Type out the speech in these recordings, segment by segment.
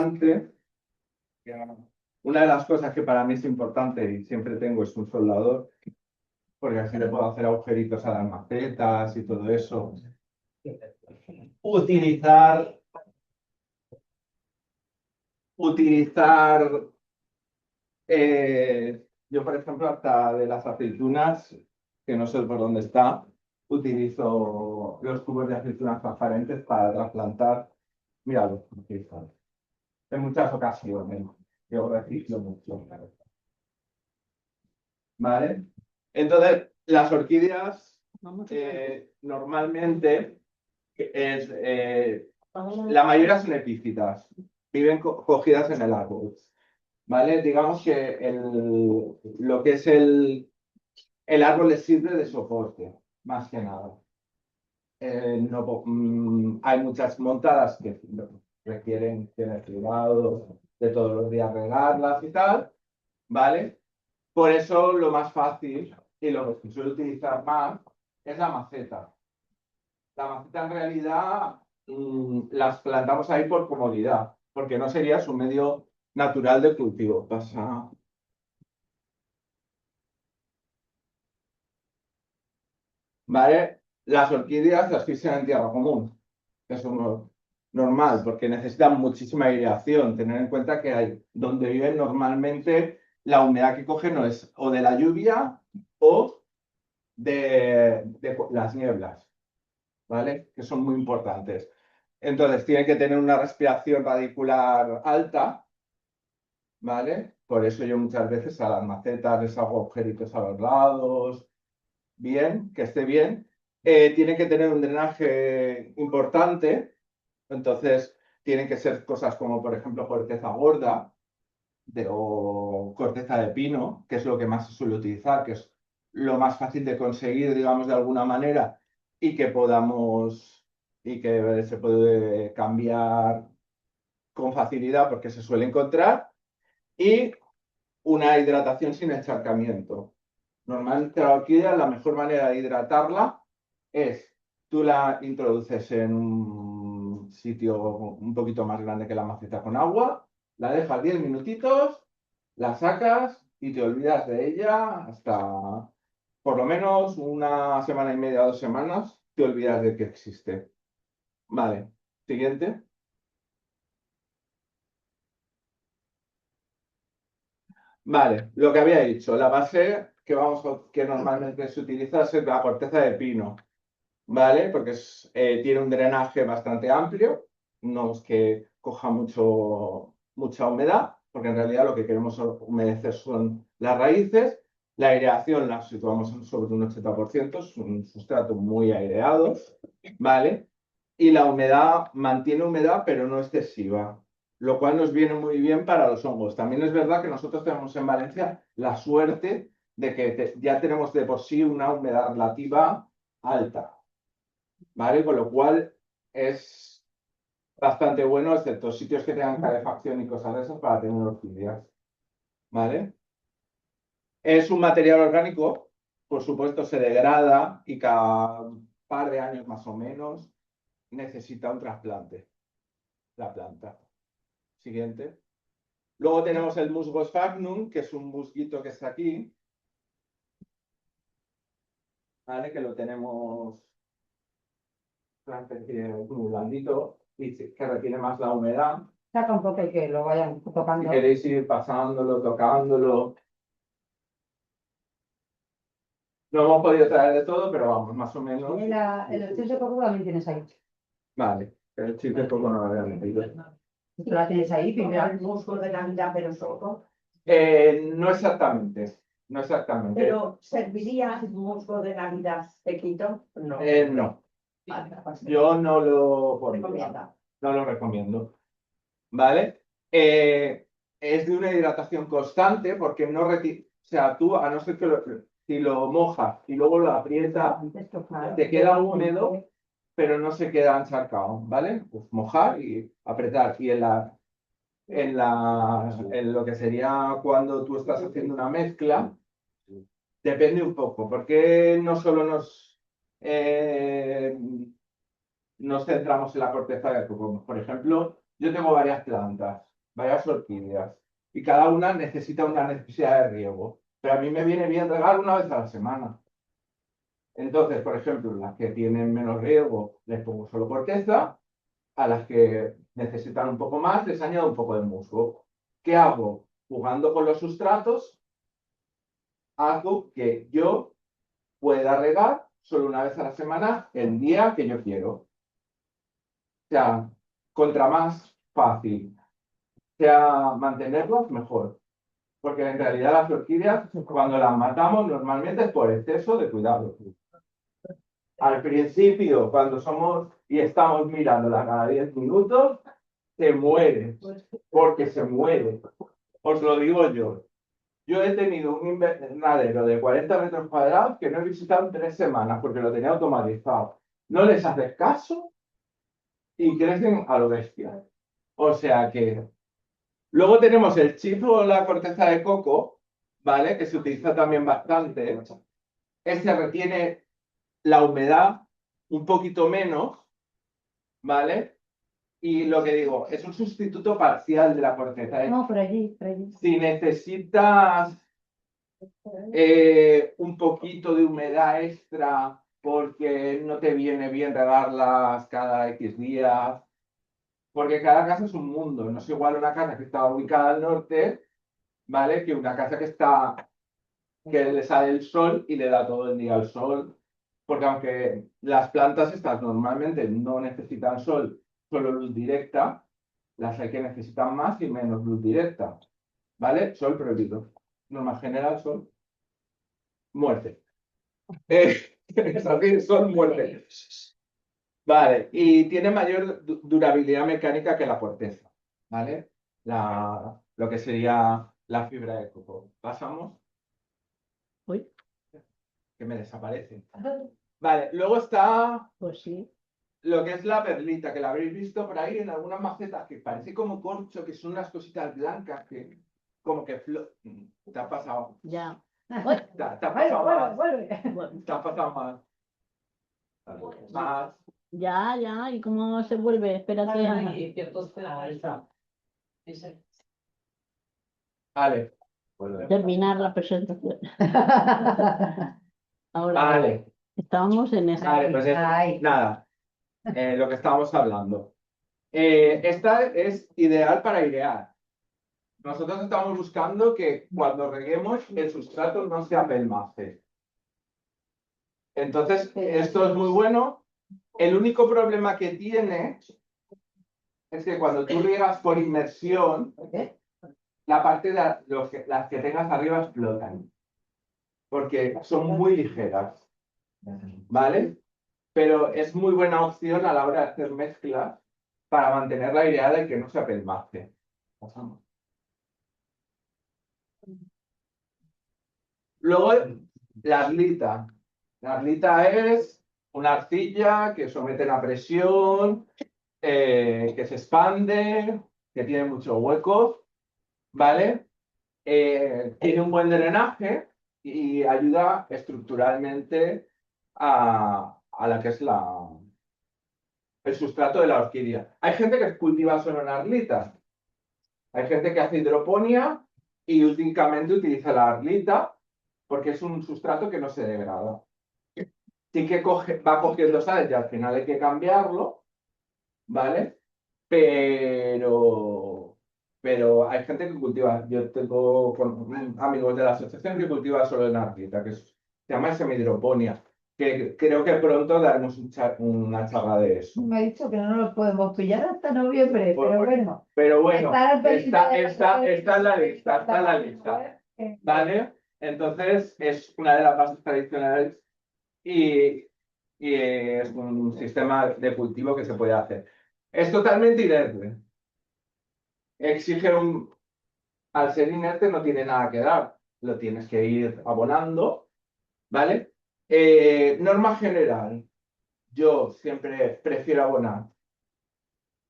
importante, una de las cosas que para mí es importante y siempre tengo es un soldador, porque así le puedo hacer agujeritos a las macetas y todo eso. Utilizar yo, por ejemplo, hasta de las aceitunas, que no sé por dónde está, utilizo los tubos de aceitunas transparentes para trasplantar. Míralo, aquí están. En muchas ocasiones. Yo reciclo mucho. ¿Vale? Entonces, las orquídeas normalmente la mayoría son epífitas, viven cogidas en el árbol. ¿Vale? Digamos que lo que es el árbol les sirve de soporte, más que nada. Hay muchas montadas que requieren tener cuidado de todos los días regarlas y tal, ¿vale? Por eso lo más fácil y lo que se suele utilizar más es la maceta. La maceta en realidad las plantamos ahí por comodidad, porque no sería su medio natural de cultivo. Pasa. ¿Vale? Las orquídeas las crecen en tierra común. Eso es normal, porque necesitan muchísima aireación. Tener en cuenta que hay, donde viven normalmente, la humedad que cogen no es o de la lluvia o de las nieblas, ¿vale? Que son muy importantes. Entonces, tienen que tener una respiración radicular alta, ¿vale? Por eso yo muchas veces a las macetas les hago agujeritos a los lados, bien, que esté bien. Tiene que tener un drenaje importante, entonces tienen que ser cosas como, por ejemplo, corteza gorda o corteza de pino, que es lo que más se suele utilizar, que es lo más fácil de conseguir, digamos, de alguna manera, y que y que se puede cambiar con facilidad porque se suele encontrar, y una hidratación sin encharcamiento. Normalmente la orquídea, la mejor manera de hidratarla es, tú la introduces en un sitio un poquito más grande que la maceta con agua, la dejas 10 minutitos, la sacas y te olvidas de ella hasta por lo menos una semana y media, 2 semanas, te olvidas de que existe. Vale, siguiente. Vale, lo que había dicho, la base que normalmente se utiliza es la corteza de pino. ¿Vale? Porque tiene un drenaje bastante amplio, no es que coja mucha humedad, porque en realidad lo que queremos humedecer son las raíces. La aireación la situamos sobre un 80%, es un sustrato muy aireado, ¿vale? Y la humedad mantiene humedad, pero no excesiva, lo cual nos viene muy bien para los hongos. También es verdad que nosotros tenemos en Valencia la suerte de que ya tenemos de por sí una humedad relativa alta. ¿Vale? Con lo cual es bastante bueno, excepto sitios que tengan calefacción y cosas de esas, para tener orquídeas. ¿Vale? Es un material orgánico, por supuesto se degrada y cada par de años más o menos necesita un trasplante, la planta. Siguiente. Luego tenemos el musgo sphagnum, que es un musguito que está aquí, ¿vale? Que lo tenemos una especie muy blandito y que retiene más la humedad. Saca un poco y que lo vayan Si tocando. queréis ir pasándolo, tocándolo. No hemos podido traer de todo, pero vamos, más o menos. El chip de coco también tienes ahí. Vale, el chip de coco no lo había metido. Tú la tienes ahí, primero el músculo de Navidad, pero solo. No exactamente, no exactamente. Pero ¿serviría el musgo de Navidad sequito? No. No, Vale, yo no lo pondría. recomienda. No lo recomiendo. ¿Vale? Es de una hidratación constante porque no retira. O sea, tú, a no ser que si lo mojas y luego lo aprietas, te queda húmedo, pero no se queda encharcado, ¿vale? Pues mojar y apretar. Y en lo que sería cuando tú estás haciendo una mezcla, depende un poco, porque no solo nos centramos en la corteza del coco. Por ejemplo, yo tengo varias plantas. varias orquídeas. Y cada una necesita una necesidad de riego. Pero a mí me viene bien regar una vez a la semana. Entonces, por ejemplo, las que tienen menos riego les pongo solo corteza, a las que necesitan un poco más les añado un poco de musgo. ¿Qué hago? Jugando con los sustratos, hago que yo pueda regar solo una vez a la semana el día que yo quiero. O sea, contra más fácil sea mantenerlas, mejor. Porque en realidad las orquídeas, cuando las matamos, normalmente es por exceso de cuidado. Al principio, cuando somos y estamos mirándola cada 10 minutos, se muere, porque se muere. Os lo digo yo. Yo he tenido un invernadero de 40 metros cuadrados que no he visitado en 3 semanas porque lo tenía automatizado. No les haces caso y crecen a lo bestia. O sea que luego tenemos el chipo o la corteza de coco, ¿vale? Que se utiliza también bastante. Este retiene la humedad un poquito menos, ¿vale? Y lo que digo, es un sustituto parcial de la corteza. No, por allí, por allí. Si necesitas un poquito de humedad extra porque no te viene bien regarlas cada X días, porque cada casa es un mundo. No es igual una casa que está ubicada al norte, ¿vale? Que una casa que le sale el sol y le da todo el día el sol. Porque aunque las plantas estas normalmente no necesitan sol, solo luz directa, las hay que necesitan más y menos luz directa, ¿vale? Sol prohibido. Norma general, sol, muerte. Es así, sol, muerte. Vale, y tiene mayor durabilidad mecánica que la corteza, ¿vale? Lo que sería la fibra de coco. Pasamos, Uy, que me desaparece. Vale, luego está pues sí. lo que es la perlita, que la habréis visto por ahí en algunas macetas, que parece como corcho, que son unas cositas blancas que como que te ha pasado. Ya. Te ha pasado más. Vuelve. Te ha pasado más. Más. Ya, ya. ¿Y cómo se vuelve? Espérate. Vale. Terminar la presentación. Ahora, Vale. estábamos en esa. Vale, pues nada, lo que estábamos hablando. Esta es ideal para airear. Nosotros estamos buscando que cuando reguemos el sustrato no se apelmace. Entonces, esto es muy bueno. El único problema que tiene es que cuando tú riegas por inmersión, la parte de las que tengas arriba explotan, porque son muy ligeras, ¿vale? Pero es muy buena opción a la hora de hacer mezclas para mantener la aireada y que no se apelmace. Pasamos. Luego, la arlita. La arlita es una arcilla que someten a presión, que se expande, que tiene muchos huecos, ¿vale? Tiene un buen drenaje y ayuda estructuralmente a la que es el sustrato de la orquídea. Hay gente que cultiva solo en arlitas. Hay gente que hace hidroponía y únicamente utiliza la arlita porque es un sustrato que no se degrada. Sí que va cogiendo sales y al final hay que cambiarlo, ¿vale? Pero hay gente que cultiva, yo tengo amigos de la asociación que cultiva solo en arcita, se llama semihidroponía, que creo que pronto daremos una charla de eso. Me ha dicho que no nos podemos pillar hasta noviembre, pero bueno. Pero bueno, Está está en la lista, está en la lista, ¿vale? Entonces es una de las bases tradicionales y es un sistema de cultivo que se puede hacer. Es totalmente inerte. Exige al ser inerte no tiene nada que dar, lo tienes que ir abonando, ¿vale? Norma general, yo siempre prefiero abonar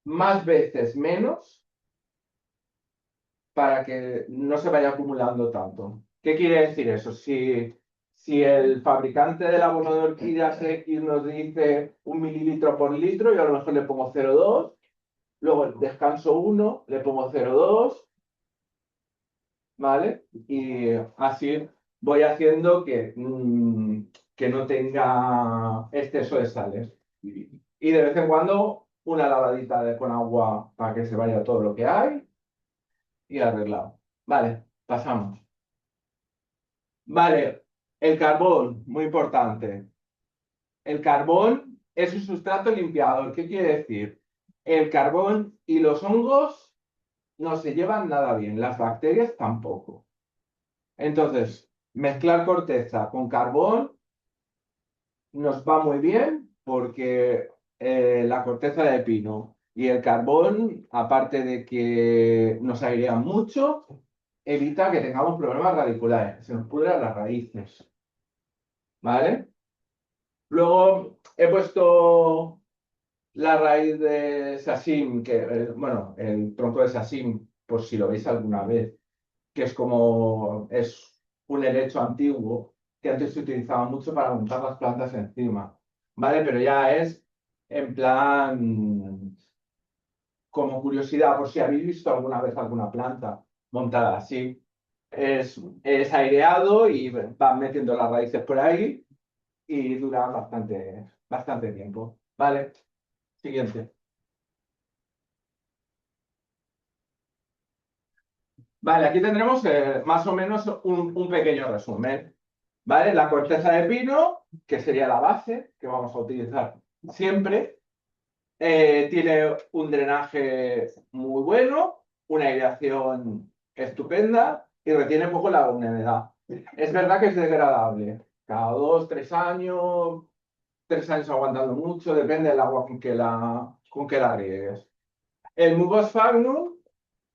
más veces menos para que no se vaya acumulando tanto. ¿Qué quiere decir eso? Si el fabricante del abono de orquídeas X nos dice 1 mililitro por litro, yo a lo mejor le pongo 0,2 luego el descanso 1, le pongo 0,2, ¿vale? Y así voy haciendo que no tenga exceso de sales. Y de vez en cuando una lavadita con agua para que se vaya todo lo que hay y arreglado. Vale, pasamos. Vale, el carbón, muy importante. El carbón es un sustrato limpiador. ¿Qué quiere decir? El carbón y los hongos no se llevan nada bien, las bacterias tampoco. Entonces, mezclar corteza con carbón nos va muy bien porque la corteza de pino y el carbón, aparte de que nos airean mucho, evita que tengamos problemas radiculares, que se nos pudran las raíces. ¿Vale? Luego he puesto la raíz de Sasim, bueno, el tronco de Sasim, por si lo veis alguna vez, que es un helecho antiguo que antes se utilizaba mucho para montar las plantas encima, ¿vale? Pero ya es en plan, como curiosidad, por si habéis visto alguna vez alguna planta montada así. Es aireado y van metiendo las raíces por ahí y dura bastante tiempo. Vale, siguiente. Vale, aquí tendremos más o menos un pequeño resumen. ¿Vale? La corteza de pino, que sería la base que vamos a utilizar siempre, tiene un drenaje muy bueno, una aireación estupenda y retiene poco la humedad. Es verdad que es degradable. Cada 2, 3 años, 3 años aguantando mucho, depende del agua con que la riegues. El Musgo sphagnum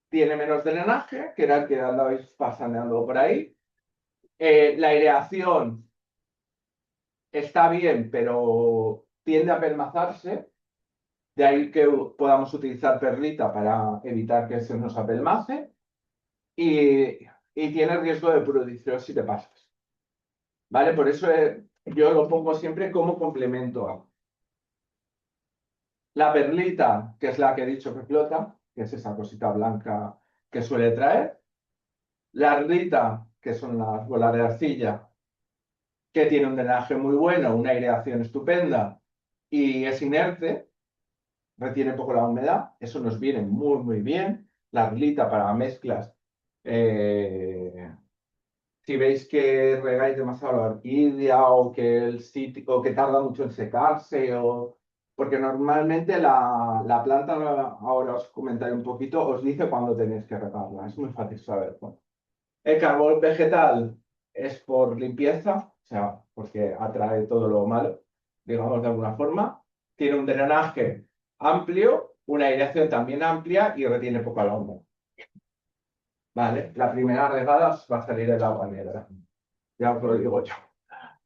tiene menos drenaje, que era el que andabais paseando por ahí. La aireación está bien, pero tiende a pelmazarse. De ahí que podamos utilizar perlita para evitar que se nos apelmace. Y tiene riesgo de pudrición si te pasas. ¿Vale? Por eso yo lo pongo siempre como complemento a. La perlita, que es la que he dicho que flota, que es esa cosita blanca que suele traer. La ardita, que son las bolas de arcilla, que tiene un drenaje muy bueno, una aireación estupenda y es inerte, retiene poco la humedad. Eso nos viene muy, muy bien. La arlita para mezclas. eh, si veis que regáis demasiado la orquídea o que el sitio o que tarda mucho en secarse porque normalmente la planta, ahora os comentaré un poquito, os dice cuándo tenéis que regarla. Es muy fácil saber. Bueno, el carbón vegetal es por limpieza, o sea, porque atrae todo lo malo, digamos de alguna forma. Tiene un drenaje amplio, una aireación también amplia y retiene poco el humedad. Vale, la primera regada os va a salir el agua negra, ya os lo digo yo.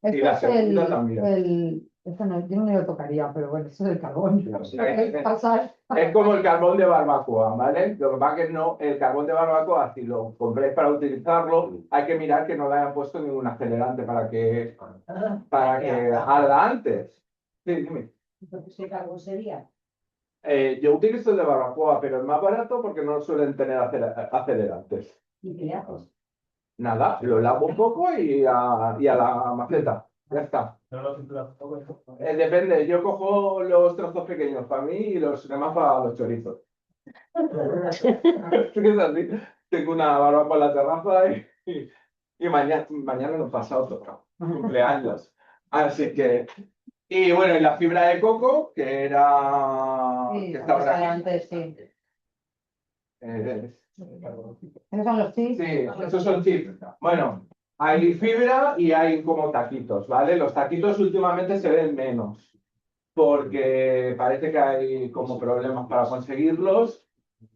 Y Esto la es segunda también. esto no, yo no lo tocaría, pero bueno, esto es el carbón. Es como el carbón de barbacoa, ¿vale? Lo que pasa es que no, el carbón de barbacoa, si lo compréis para utilizarlo, hay que mirar que no le hayan puesto ningún acelerante para que arda antes. Sí, dime. Entonces, ¿qué carbón sería? Yo utilizo el de barbacoa, pero es más barato porque no suelen tener acelerantes. ¿Y qué le haces? Nada, lo lavo un poco y a la maceta. Ya está. Depende, yo cojo los trozos pequeños para mí y los demás para los chorizos. Es así. Tengo una barbacoa en la terraza y mañana nos pasa otro cumpleaños. Así que, y bueno, y la fibra de coco, que era, Sí, que está por aquí. antes, sí. Eh, ¿Esos son los chips? Sí, esos son chips. Bueno, hay fibra y hay como taquitos, ¿vale? Los taquitos últimamente se ven menos, porque parece que hay como problemas para conseguirlos,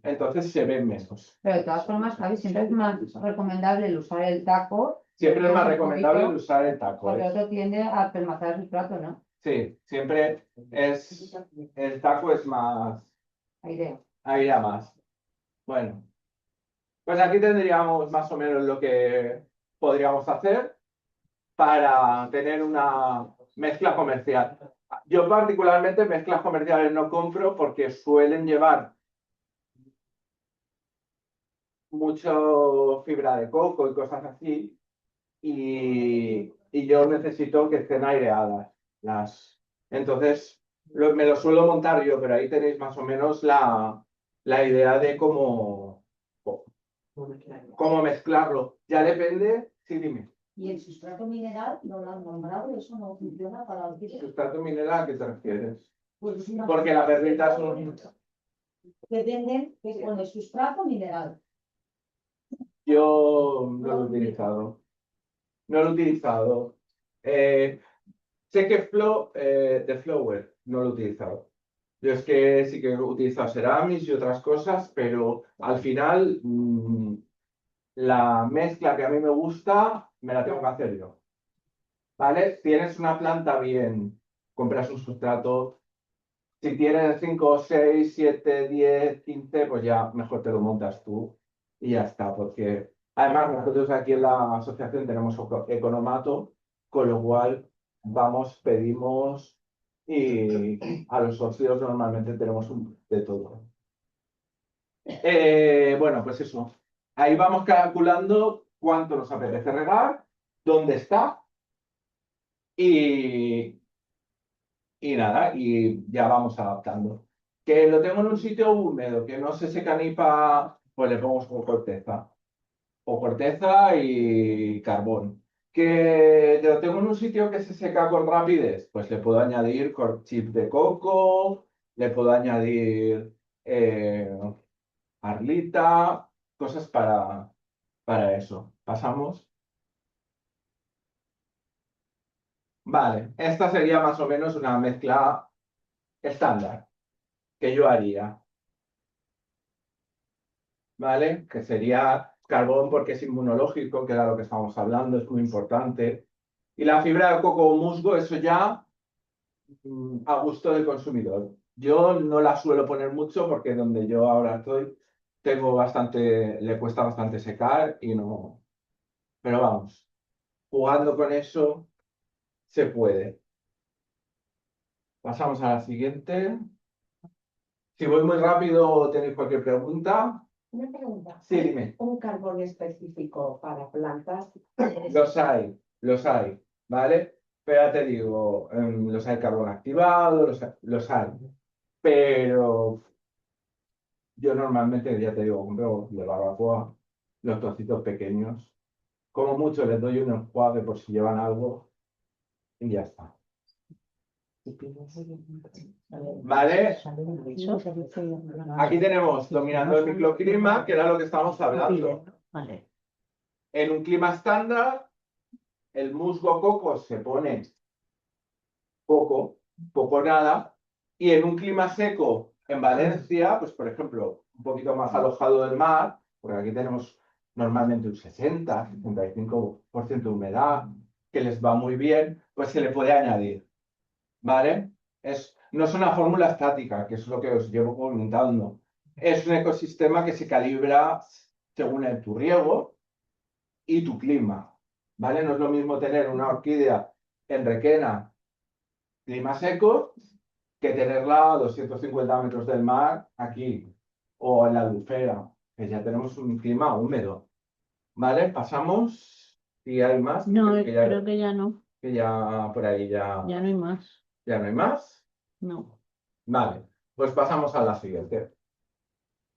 entonces se ven menos. Pero de todas formas, Javi, siempre es más recomendable el usar el taco. Siempre es más Un recomendable poquito, usar el taco. porque otro tiende a pelmazar el plato, ¿no? Sí, siempre el taco es más, Idea. ahí a más. Bueno, pues aquí tendríamos más o menos lo que podríamos hacer para tener una mezcla comercial. Yo particularmente mezclas comerciales no compro porque suelen llevar mucho fibra de coco y cosas así, y yo necesito que estén aireadas. Entonces, me lo suelo montar yo, pero ahí tenéis más o menos la idea de cómo mezclarlo. Ya depende, sí, dime. Y el sustrato mineral no lo han nombrado, eso no funciona para orquídeas. ¿Sustrato mineral a qué te refieres? Pues una Porque la perlita es un... que venden que con el sustrato mineral. Yo no lo he utilizado. No lo he utilizado. Sé que de Flower no lo he utilizado. Yo es que sí que he utilizado Ceramis y otras cosas, pero al final la mezcla que a mí me gusta me la tengo que hacer yo. ¿Vale? Tienes una planta bien, compras un sustrato. Si tienes 5, 6, 7, 10, 15, pues ya mejor te lo montas tú y ya está, porque además nosotros aquí en la asociación tenemos economato, con lo cual vamos, pedimos y a los socios normalmente tenemos de todo. Bueno, pues eso. Ahí vamos calculando cuánto nos apetece regar, dónde está y, y nada, y ya vamos adaptando. Que lo tengo en un sitio húmedo, que no se seca ni para, pues le pongo con corteza. O corteza y carbón. Que lo tengo en un sitio que se seca con rapidez, pues le puedo añadir chip de coco, le puedo añadir arlita, cosas para eso. ¿Pasamos? Vale, esta sería más o menos una mezcla estándar que yo haría. ¿Vale? Que sería carbón porque es inmunológico, que era lo que estábamos hablando, es muy importante. Y la fibra de coco o musgo, eso ya a gusto del consumidor. Yo no la suelo poner mucho porque donde yo ahora estoy, tengo bastante, le cuesta bastante secar y no. Pero vamos, jugando con eso se puede. Pasamos a la siguiente. Si voy muy rápido o tenéis cualquier pregunta, Una pregunta. sí, dime. ¿Un carbón específico para plantas? Los hay, ¿vale? Pero ya te digo, los hay carbón activado, los hay. Pero yo normalmente, ya te digo, compro de barbacoa los trocitos pequeños. Como mucho les doy un enjuague por si llevan algo y ya está. ¿Vale? Aquí tenemos dominando el microclima, que era lo que estábamos hablando. Vale. En un clima estándar, el musgo coco se pone poco, poco nada, y en un clima seco, en Valencia, pues por ejemplo, un poquito más alojado del mar, porque aquí tenemos normalmente un 60-65% de humedad, que les va muy bien, pues se le puede añadir, ¿vale? No es una fórmula estática, que es lo que os llevo comentando. Es un ecosistema que se calibra según tu riego y tu clima, ¿vale? No es lo mismo tener una orquídea en Requena, clima seco, que tenerla a 250 metros del mar aquí o en la Albufera, que ya tenemos un clima húmedo. ¿Vale? Pasamos. Si hay más. No, que ya, creo que ya no. que ya por ahí ya Ya no hay más. no hay más. No. Vale, pues pasamos a la siguiente.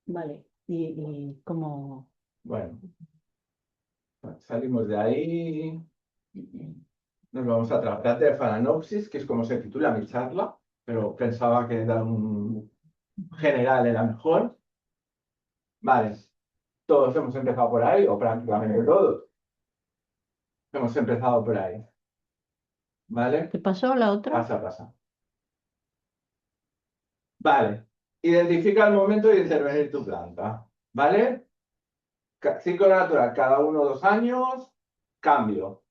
Vale. Y como. Bueno, salimos de ahí. Nos vamos a tratar de Phalaenopsis, que es como se titula mi charla, pero pensaba que dar un general era mejor. Vale, todos hemos empezado por ahí, o prácticamente todos. Hemos empezado por ahí. ¿Vale? ¿Qué pasó la otra? Pasa. Vale. Identifica el momento de intervenir tu planta. ¿Vale? Ciclo natural, cada 1 o 2 años, cambio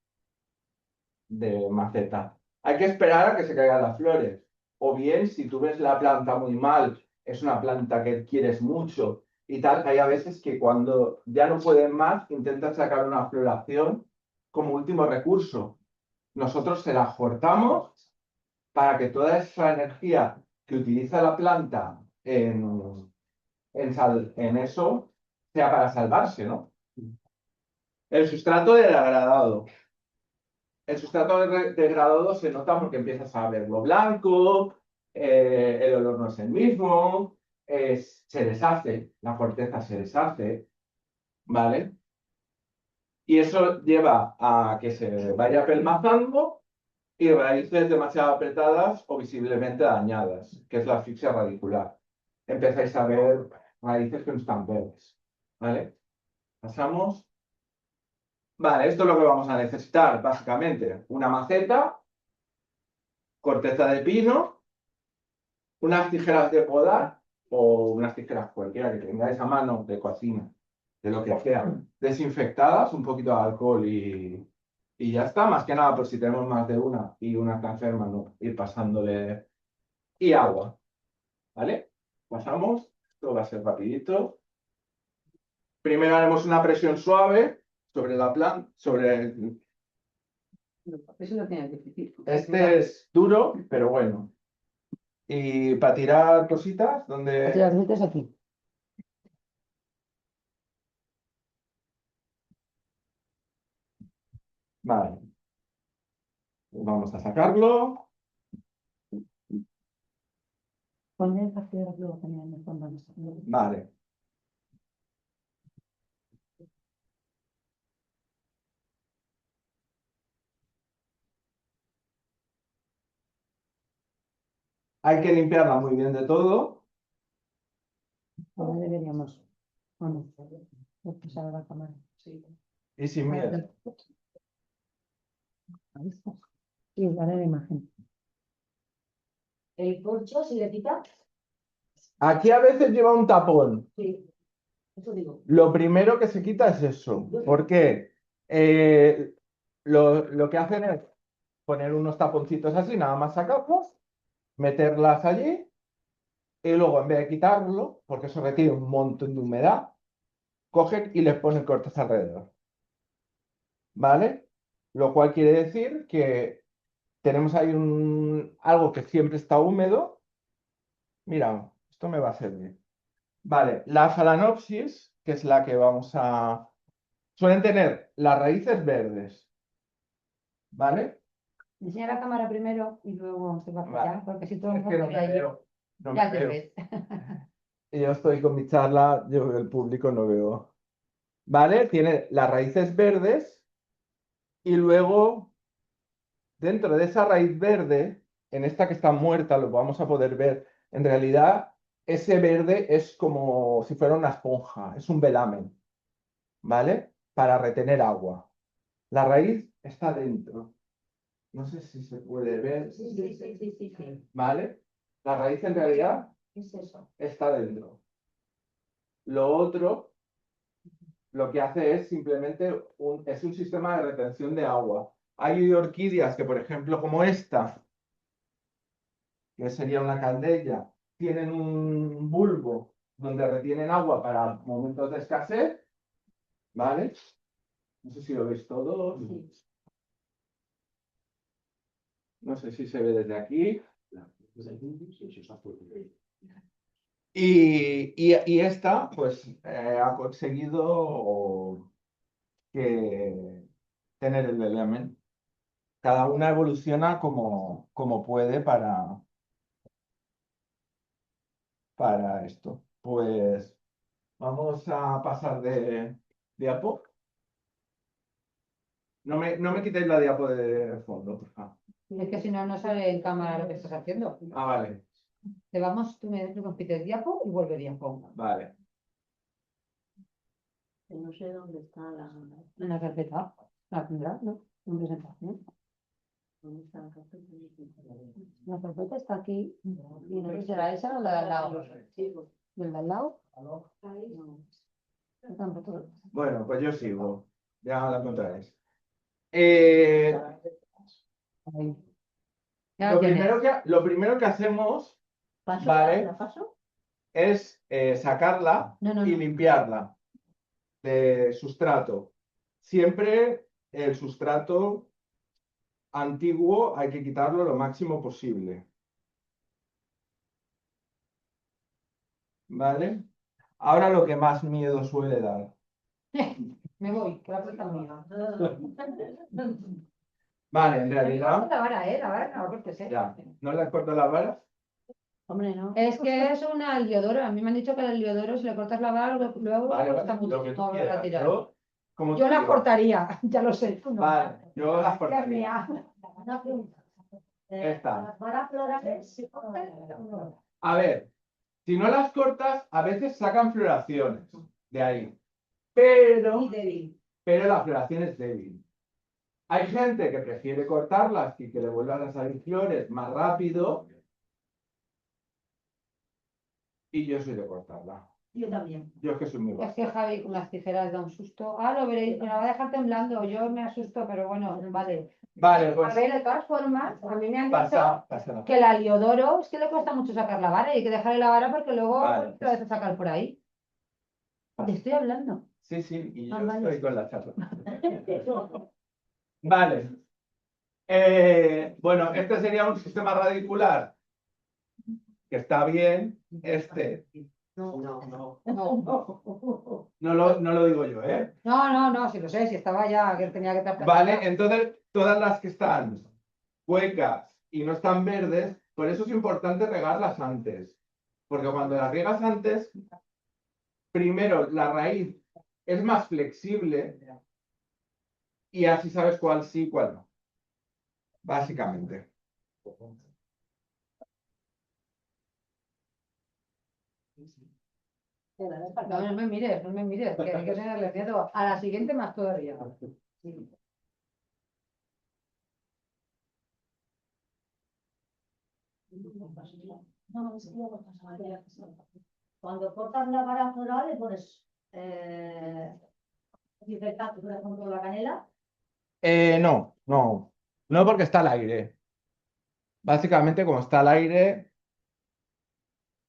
de maceta. Hay que esperar a que se caigan las flores. O bien, si tú ves la planta muy mal, es una planta que quieres mucho y tal, hay a veces que cuando ya no pueden más, intentan sacar una floración como último recurso. Nosotros se la cortamos para que toda esa energía que utiliza la planta en eso sea para salvarse, ¿no? El sustrato degradado. El sustrato degradado se nota porque empiezas a verlo blanco, el olor no es el mismo, se deshace, la corteza se deshace, ¿vale? Y eso lleva a que se vaya apelmazando y raíces demasiado apretadas o visiblemente dañadas, que es la asfixia radicular. Empezáis a ver raíces que no están verdes, ¿vale? Pasamos. Vale, esto es lo que vamos a necesitar, básicamente. Una maceta, corteza de pino, unas tijeras de podar o unas tijeras cualquiera que tengáis a mano de cocina, de lo que sea, desinfectadas, un poquito de alcohol y ya está. Más que nada, pues si tenemos más de una y una está enferma, no ir pasándole. Y agua, ¿vale? Pasamos, esto va a ser rapidito. Primero haremos una presión suave sobre la planta, Eso lo tienes difícil. Este es duro, pero bueno. Y para tirar cositas, Te las metes aquí. Vale. Vamos a sacarlo. Ponle las piedras luego también en el fondo. Vale. Hay que limpiarla muy bien de todo. Ahora deberíamos. Bueno, pasar a la cámara. Sí. Y sin miedo. Ahí está. Sí, dale la imagen. ¿El corcho se le quita? Aquí a veces lleva un tapón. Sí, eso digo. Lo primero que se quita es eso. Porque lo que hacen es poner unos taponcitos así, nada más sacarlos, meterlas allí y luego en vez de quitarlo, porque eso retiene un montón de humedad, cogen y les ponen cortes alrededor. ¿Vale? Lo cual quiere decir que tenemos ahí algo que siempre está húmedo. Mira, esto me va a servir. Vale, la Phalaenopsis, que es la que vamos a... Suelen tener las raíces verdes, ¿vale? Enseña la cámara primero y luego se va a Vale. callar, porque si todo el Es que mundo no ve me allí, veo. No ya me te veo. ves. Y yo estoy con mi charla, yo veo el público, no veo. ¿Vale? Tiene las raíces verdes y luego dentro de esa raíz verde, en esta que está muerta, lo vamos a poder ver, en realidad ese verde es como si fuera una esponja, es un velamen, ¿vale? Para retener agua. La raíz está dentro. No sé si se puede ver, Sí. ¿vale? La raíz en realidad ¿Qué es eso? está dentro. Lo otro, lo que hace es simplemente es un sistema de retención de agua. Hay orquídeas que, por ejemplo, como esta, que sería una caldella, tienen un bulbo donde retienen agua para momentos de escasez, ¿vale? No sé si lo veis todos. No sé si se ve desde aquí. Y esta, pues, ha conseguido tener el velamen. Cada una evoluciona como puede para esto. Pues vamos a pasar de diapo. No me quitéis la diapo de fondo, por favor. Es que si no, no sale en cámara lo que estás haciendo. Ah, vale, Te vamos, tú me compites diapo y vuelve diapo. vale. No sé dónde está la... En la carpeta. La tendrás, ¿no? En presentación. ¿Dónde está la carpeta? La carpeta está aquí. ¿Y no será esa o la de al lado? ¿Y el de al lado? No. Yo tampoco. Bueno, pues yo sigo. Ya la encontraréis. Ahí. Ya la tienes. Lo primero que hacemos ¿Paso? Vale. ¿La paso? es sacarla No. y limpiarla de sustrato. Siempre el sustrato antiguo hay que quitarlo lo máximo posible. ¿Vale? Ahora lo que más miedo suele dar. Me voy, que la planta es mía. Vale, en La realidad, vara, la vara no la cortes, ya, ¿no le corto las varas? Hombre, no. Es que es una liodora. A mí me han dicho que el liodoro, si le cortas la vara, luego Vale, cuesta vale, mucho lo que tú volver a quieras. tirar. Como Yo tú las digas. cortaría, ya lo sé. Tú no. Vale, yo las Es cortaría. mía. Una pregunta. Esta. ¿Las varas florales se cortan o no? A ver, si no las cortas, a veces sacan floraciones de ahí. Pero Y débil. la floración es débil. Hay gente que prefiere cortarlas y que le vuelvan a salir flores más rápido. Y yo soy de cortarla. Yo también. Yo es que soy muy Es bajo. que Javi con las tijeras da un susto. Ah, lo veréis, me la va a dejar temblando. Yo me asusto, pero bueno, vale. Vale, A pues ver, de todas formas, a mí me han dicho pasa. que la liodoro es que le cuesta mucho sacar la vara y hay que dejarle la vara porque luego Vale. te la vas a sacar por ahí. Te estoy hablando. Sí, sí, y yo Ah, vale. estoy con la charla. Vale. Bueno, este sería un sistema radicular que está bien. Este No. No, no lo digo yo, ¿eh? no, si lo sé, si estaba ya, que tenía que estar. Vale, entonces todas las que están huecas y no están verdes, por eso es importante regarlas antes. Porque cuando las riegas antes, primero la raíz es más flexible y así sabes cuál sí, cuál no. Básicamente. No, no me mires, que hay que tenerle miedo. A la siguiente más todavía. No, es que luego cuando cortas la vara floral le pones desinfectante, por ejemplo, la canela. No porque está al aire. Básicamente, como está al aire,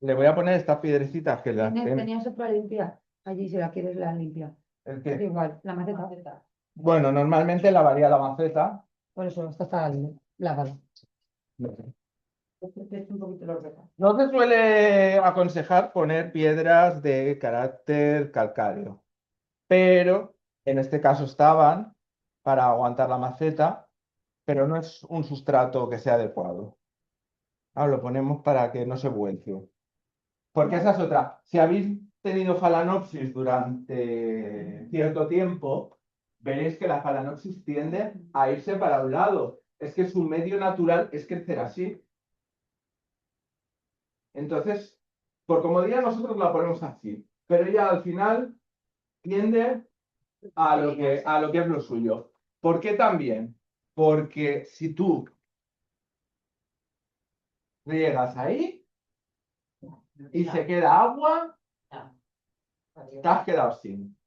le voy a poner estas piedrecitas que las tengo. Tenías otra limpia. Allí, si la quieres, la limpia. ¿El Es qué? igual, la maceta. Bueno, normalmente lavaría la maceta. Por eso, esta está lavada. Un poquito los retos. No se suele aconsejar poner piedras de carácter calcáreo, pero en este caso estaban para aguantar la maceta, pero no es un sustrato que sea adecuado. Ahora lo ponemos para que no se vuelque. Porque esa es otra. Si habéis tenido Phalaenopsis durante cierto tiempo, veréis que la Phalaenopsis tiende a irse para un lado. Es que su medio natural es crecer así. Entonces, por comodidad nosotros la ponemos así, pero ella al final tiende a lo que es lo suyo. ¿Por qué también? Porque si tú riegas ahí y se queda agua, te has quedado sin.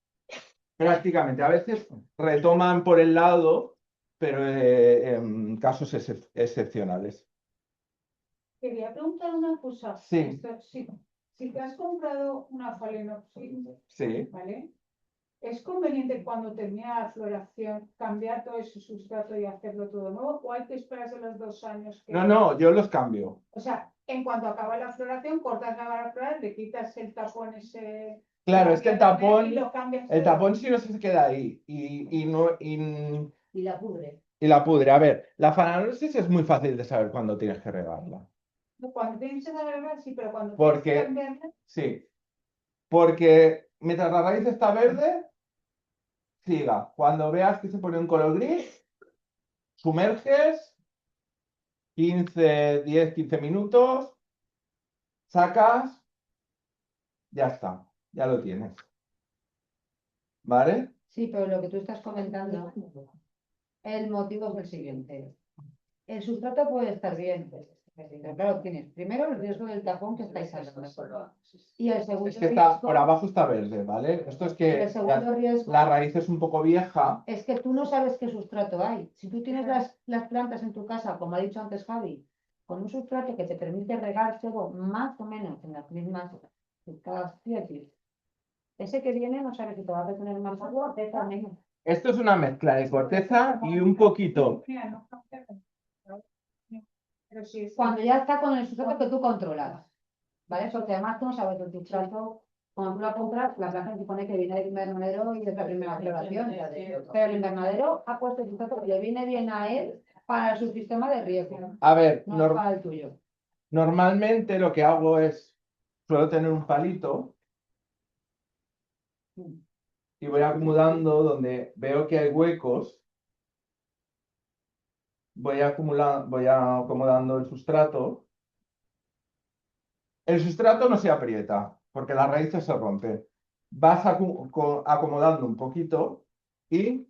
Prácticamente. A veces retoman por el lado, pero en casos excepcionales. Quería preguntar una cosa. Sí. Si te has comprado una Phalaenopsis, Sí. ¿vale? ¿Es conveniente cuando termina la floración cambiar todo ese sustrato y hacerlo todo nuevo? ¿O hay que esperarse los 2 años? No, yo los cambio. O sea, en cuanto acaba la floración, cortas la vara floral, le quitas el tapón ese. Claro, es que el tapón, Y lo cambias el todo. tapón sí no se queda ahí y Y la pudre. la pudre. A ver, la Phalaenopsis es muy fácil de saber cuándo tienes que regarla. Cuando tienes que saber, sí, pero cuando Porque- tienes que cambiarla, Sí, porque mientras la raíz está verde, siga. Cuando veas que se pone un color gris, sumerges 10-15 minutos, sacas, ya está, ya lo tienes. ¿Vale? Sí, pero lo que tú estás comentando, el motivo es el siguiente. El sustrato puede estar bien, pero claro, tienes primero el riesgo del tapón que estáis hablando. Y el segundo Es que está, riesgo, por abajo está verde, ¿vale? Esto es y que el segundo riesgo la raíz es un poco vieja. es que tú no sabes qué sustrato hay. Si tú tienes las plantas en tu casa, como ha dicho antes Javi, con un sustrato que te permite regar todo más o menos en las mismas cietis, ese que viene no sabes si te va a retener más agua o menos. Esto es una mezcla de corteza y un poquito. mira, no cambia. Pero sí, Cuando ya está con el sustrato que tú controlas, ¿vale? Porque además tú no sabes el sustrato Cuando tú la compras, la planta se supone que viene del invernadero y es la primera floración. Pero el invernadero ha puesto el sustrato que le viene bien a él para su sistema de riego, A ver, no para el tuyo. normalmente lo que hago es, suelo tener un palito y voy acomodando donde veo que hay huecos, voy acomodando el sustrato. El sustrato no se aprieta porque las raíces se rompen. Vas acomodando un poquito y,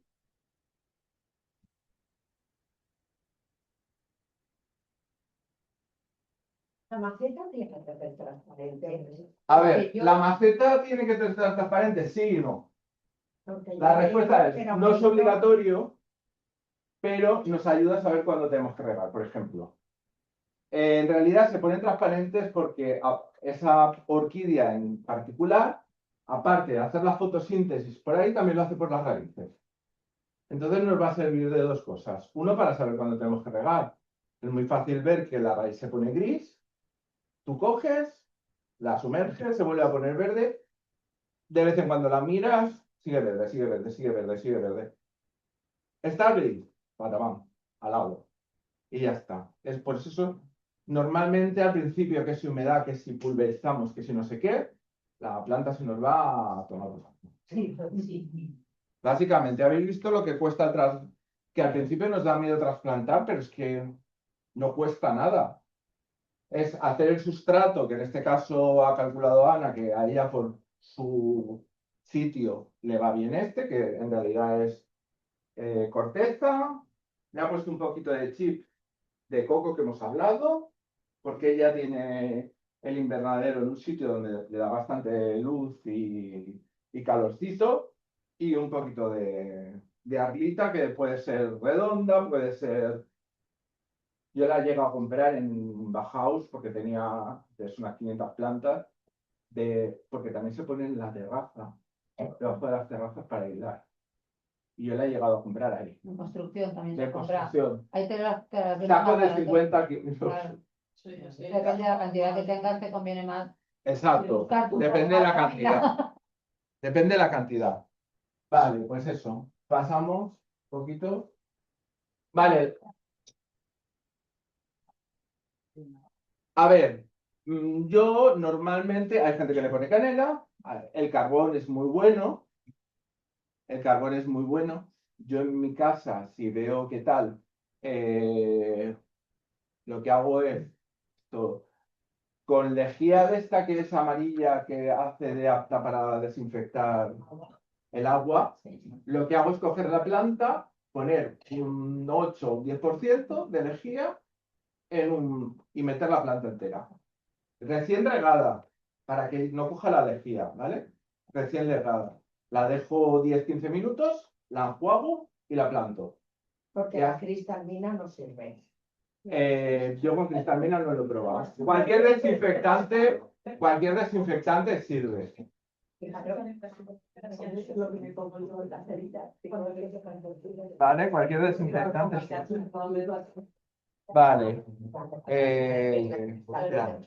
La maceta tiene que ser transparente. a ver, yo- ¿la maceta tiene que ser transparente? Sí y no. Porque La yo respuesta digo es, que era no es bonito. obligatorio, pero nos ayuda a saber cuándo tenemos que regar, por ejemplo. En realidad se ponen transparentes porque esa orquídea en particular, aparte de hacer la fotosíntesis por ahí, también lo hace por las raíces. Entonces nos va a servir de dos cosas. Uno, para saber cuándo tenemos que regar. Es muy fácil ver que la raíz se pone gris. Tú coges, la sumerges, se vuelve a poner verde. De vez en cuando la miras, sigue verde, sigue verde, sigue verde, sigue verde. Está gris, patabam, al agua. Y ya está. Es por eso, normalmente al principio, que si humedad, que si pulverizamos, que si no sé qué, la planta se nos va a tomar por saco. Sí, sí. Básicamente, habéis visto lo que cuesta que al principio nos da miedo trasplantar, pero es que no cuesta nada. Es hacer el sustrato, que en este caso ha calculado Ana, que a ella por su sitio le va bien este, que en realidad es corteza. Le ha puesto un poquito de chip de coco que hemos hablado, porque ella tiene el invernadero en un sitio donde le da bastante luz y calorcito, y un poquito de arlita que puede ser redonda, puede ser... Yo la llego a comprar en Bauhaus porque tenía es unas 500 plantas, porque también se pone en la terraza, debajo de las terrazas para aislar. Y yo la he llegado a comprar ahí, En construcción también de se compra. construcción. Ahí te las venden Saco más de barato. 50 kilos. Claro. Depende de la cantidad que tengas, te conviene más. Exacto, Buscar tu depende de la forma, cantidad. Depende de la cantidad. Vale, pues eso. Pasamos un poquito. Vale. A ver, yo normalmente, hay gente que le pone canela, el carbón es muy bueno, el carbón es muy bueno. Yo en mi casa, si veo qué tal, lo que hago es esto, con lejía de esta que es amarilla, que hace de apta para desinfectar el agua, lo que hago es coger la planta, poner un 8 o un 10% de lejía y meter la planta entera. Recién regada, para que no coja la lejía, ¿vale? Recién regada. La dejo 10-15 minutos, la enjuago y la planto. Porque Ya. la cristalina no sirve. Yo con cristalina no lo he probado. Cualquier desinfectante sirve. Vale, cualquier desinfectante sirve. Vale. Ya.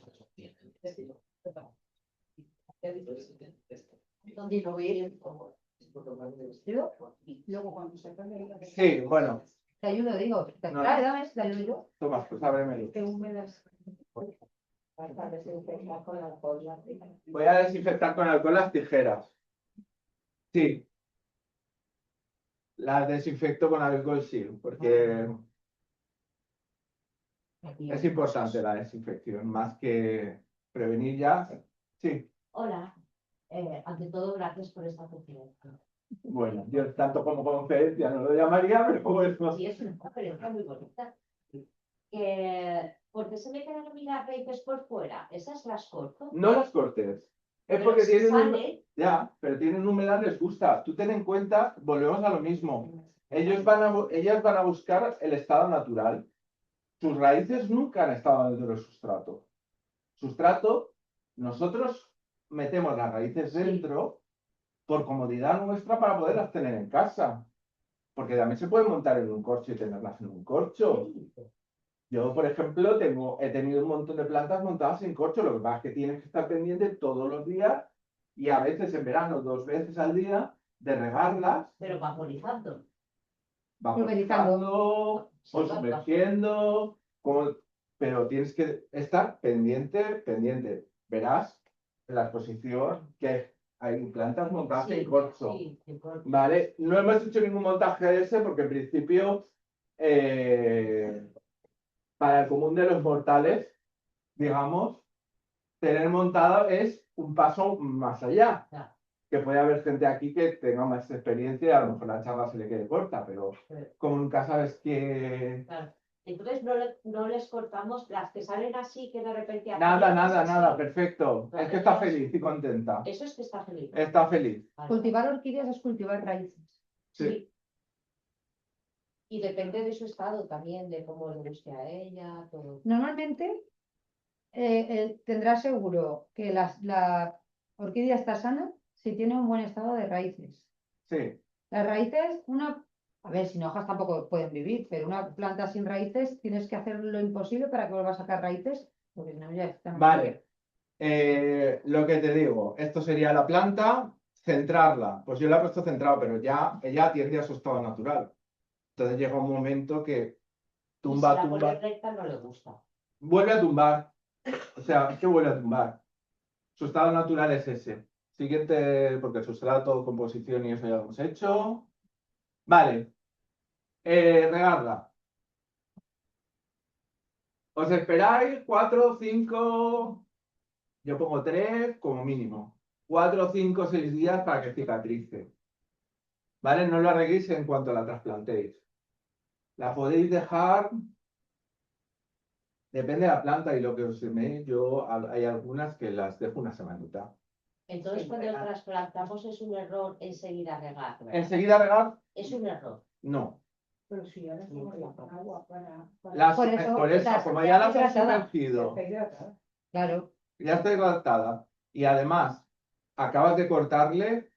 Luego cuando se pone la... Sí, bueno, Te ayudo, digo. Te No. dame, te ayudo. toma, pues ábremelo. Que húmedas. Para desinfectar con alcohol. Voy a desinfectar con alcohol las tijeras. Sí, las desinfecto con alcohol, sí, porque es importante la desinfección, más que prevenir ya. Sí, Hola. Ante todo, gracias por esta conferencia. bueno, yo tanto como conferencia no lo llamaría, pero bueno. Sí, es una conferencia muy bonita. ¿Por qué se me quedan las raíces por fuera? ¿Esas las corto? No las cortes. Es Pero porque si tienen sale- ya, pero tienen humedad, les gusta. Tú ten en cuenta, volvemos a lo mismo. Ellas van a buscar el estado natural. Sus raíces nunca han estado dentro del sustrato. Sustrato, nosotros metemos las raíces dentro por comodidad nuestra para poderlas tener en casa. Porque también se pueden montar en un corcho y tenerlas en un corcho. Yo, por ejemplo, he tenido un montón de plantas montadas en corcho. Lo que pasa es que tienes que estar pendiente todos los días y a veces en verano 2 veces al día, de regarlas, Pero vaporizando. vaporizando o Sí, va- sumergiendo, pero tienes que estar pendiente. Verás en la exposición que hay plantas, montaje y corcho. Sí, sí, corcho. Vale, no hemos hecho ningún montaje de ese porque en principio para el común de los mortales, digamos, tener montado es un paso más allá. Ya. Que puede haber gente aquí que tenga más experiencia y a lo mejor la charla se le quede corta, pero como nunca sabes que... Claro. Entonces no les cortamos las que salen así, que de repente... Nada, perfecto. Vale, Es que está ya. feliz y contenta. Eso es que está feliz. Está feliz. Vale. Cultivar orquídeas es cultivar raíces. Sí. Y depende de su estado también, de cómo le guste a ella, todo. Normalmente tendrá seguro que la orquídea está sana si tiene un buen estado de raíces. Sí. Las raíces, a ver, sin hojas tampoco pueden vivir, pero una planta sin raíces tienes que hacer lo imposible para que vuelva a sacar raíces, porque si no ya está. Vale. Lo que te digo, esto sería la planta, centrarla. Pues yo la he puesto centrado, pero ya ella tiende a su estado natural. Entonces llega un momento que Y si tumba. la pone recta no le gusta. Vuelve a tumbar. O sea, es que vuelve a tumbar. Su estado natural es ese. Siguiente, porque el sustrato, composición y eso ya lo hemos hecho. Vale. Regarla. Os esperáis 4, 5, yo pongo 3 como mínimo. 4, 5, 6 días para que cicatrice. ¿Vale? No la reguéis en cuanto la trasplantéis. La podéis dejar, depende de la planta y lo que os seméis. Hay algunas que las dejo una semanita. Entonces cuando trasplantamos es un error enseguida regar. ¿Verdad? ¿Enseguida regar? Es un error. No. Pero si ya les pongo la agua para... Por eso, como ya las has sumergido, Claro. ya está hidratada y además acabas de cortarle,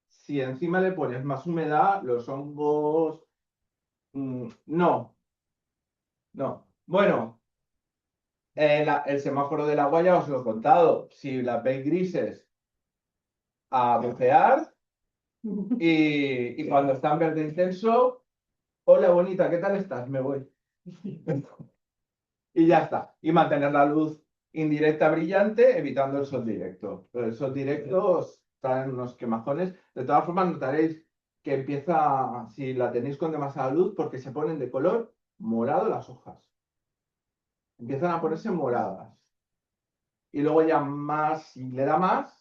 si encima le pones más humedad, los hongos... no. Bueno, el semáforo del agua ya os lo he contado. Si las veis grises, a bucear y cuando están verde intenso, hola bonita, ¿qué tal estás? Me voy. Y ya está. Y mantener la luz indirecta brillante, evitando el sol directo. El sol directo os trae unos quemajones. De todas formas, notaréis que empieza, si la tenéis con demasiada luz, porque se ponen de color morado las hojas. Empiezan a ponerse moradas. Y luego ya más, si le da más,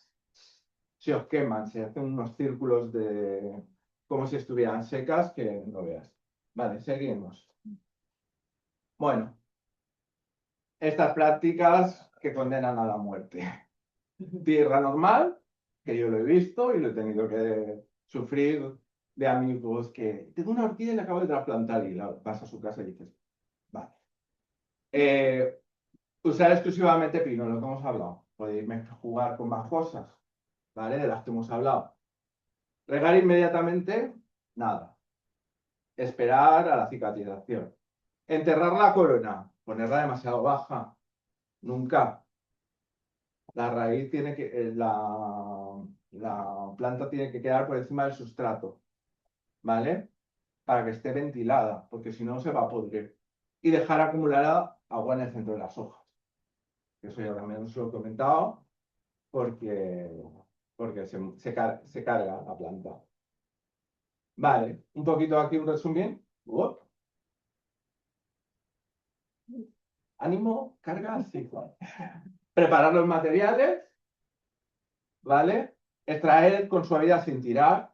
se os queman, se hacen unos círculos de como si estuvieran secas que no veas. Vale, seguimos. Bueno, estas prácticas que condenan a la muerte. Tierra normal, que yo lo he visto y lo he tenido que sufrir de amigos que tengo una orquídea y la acabo de trasplantar y vas a su casa y dices, vale. Usar exclusivamente pino, lo que hemos hablado. Podéis jugar con más cosas, ¿vale? De las que hemos hablado. Regar inmediatamente, nada. Esperar a la cicatrización. Enterrar la corona, ponerla demasiado baja. Nunca. La raíz tiene que, la planta tiene que quedar por encima del sustrato, ¿vale? Para que esté ventilada, porque si no se va a podrir. Y dejar acumular agua en el centro de las hojas. Eso ya también os lo he comentado, porque se carga la planta. Vale, un poquito aquí un resumen. Ánimo, carga, sí. Preparar los materiales, ¿vale? Extraer con suavidad sin tirar,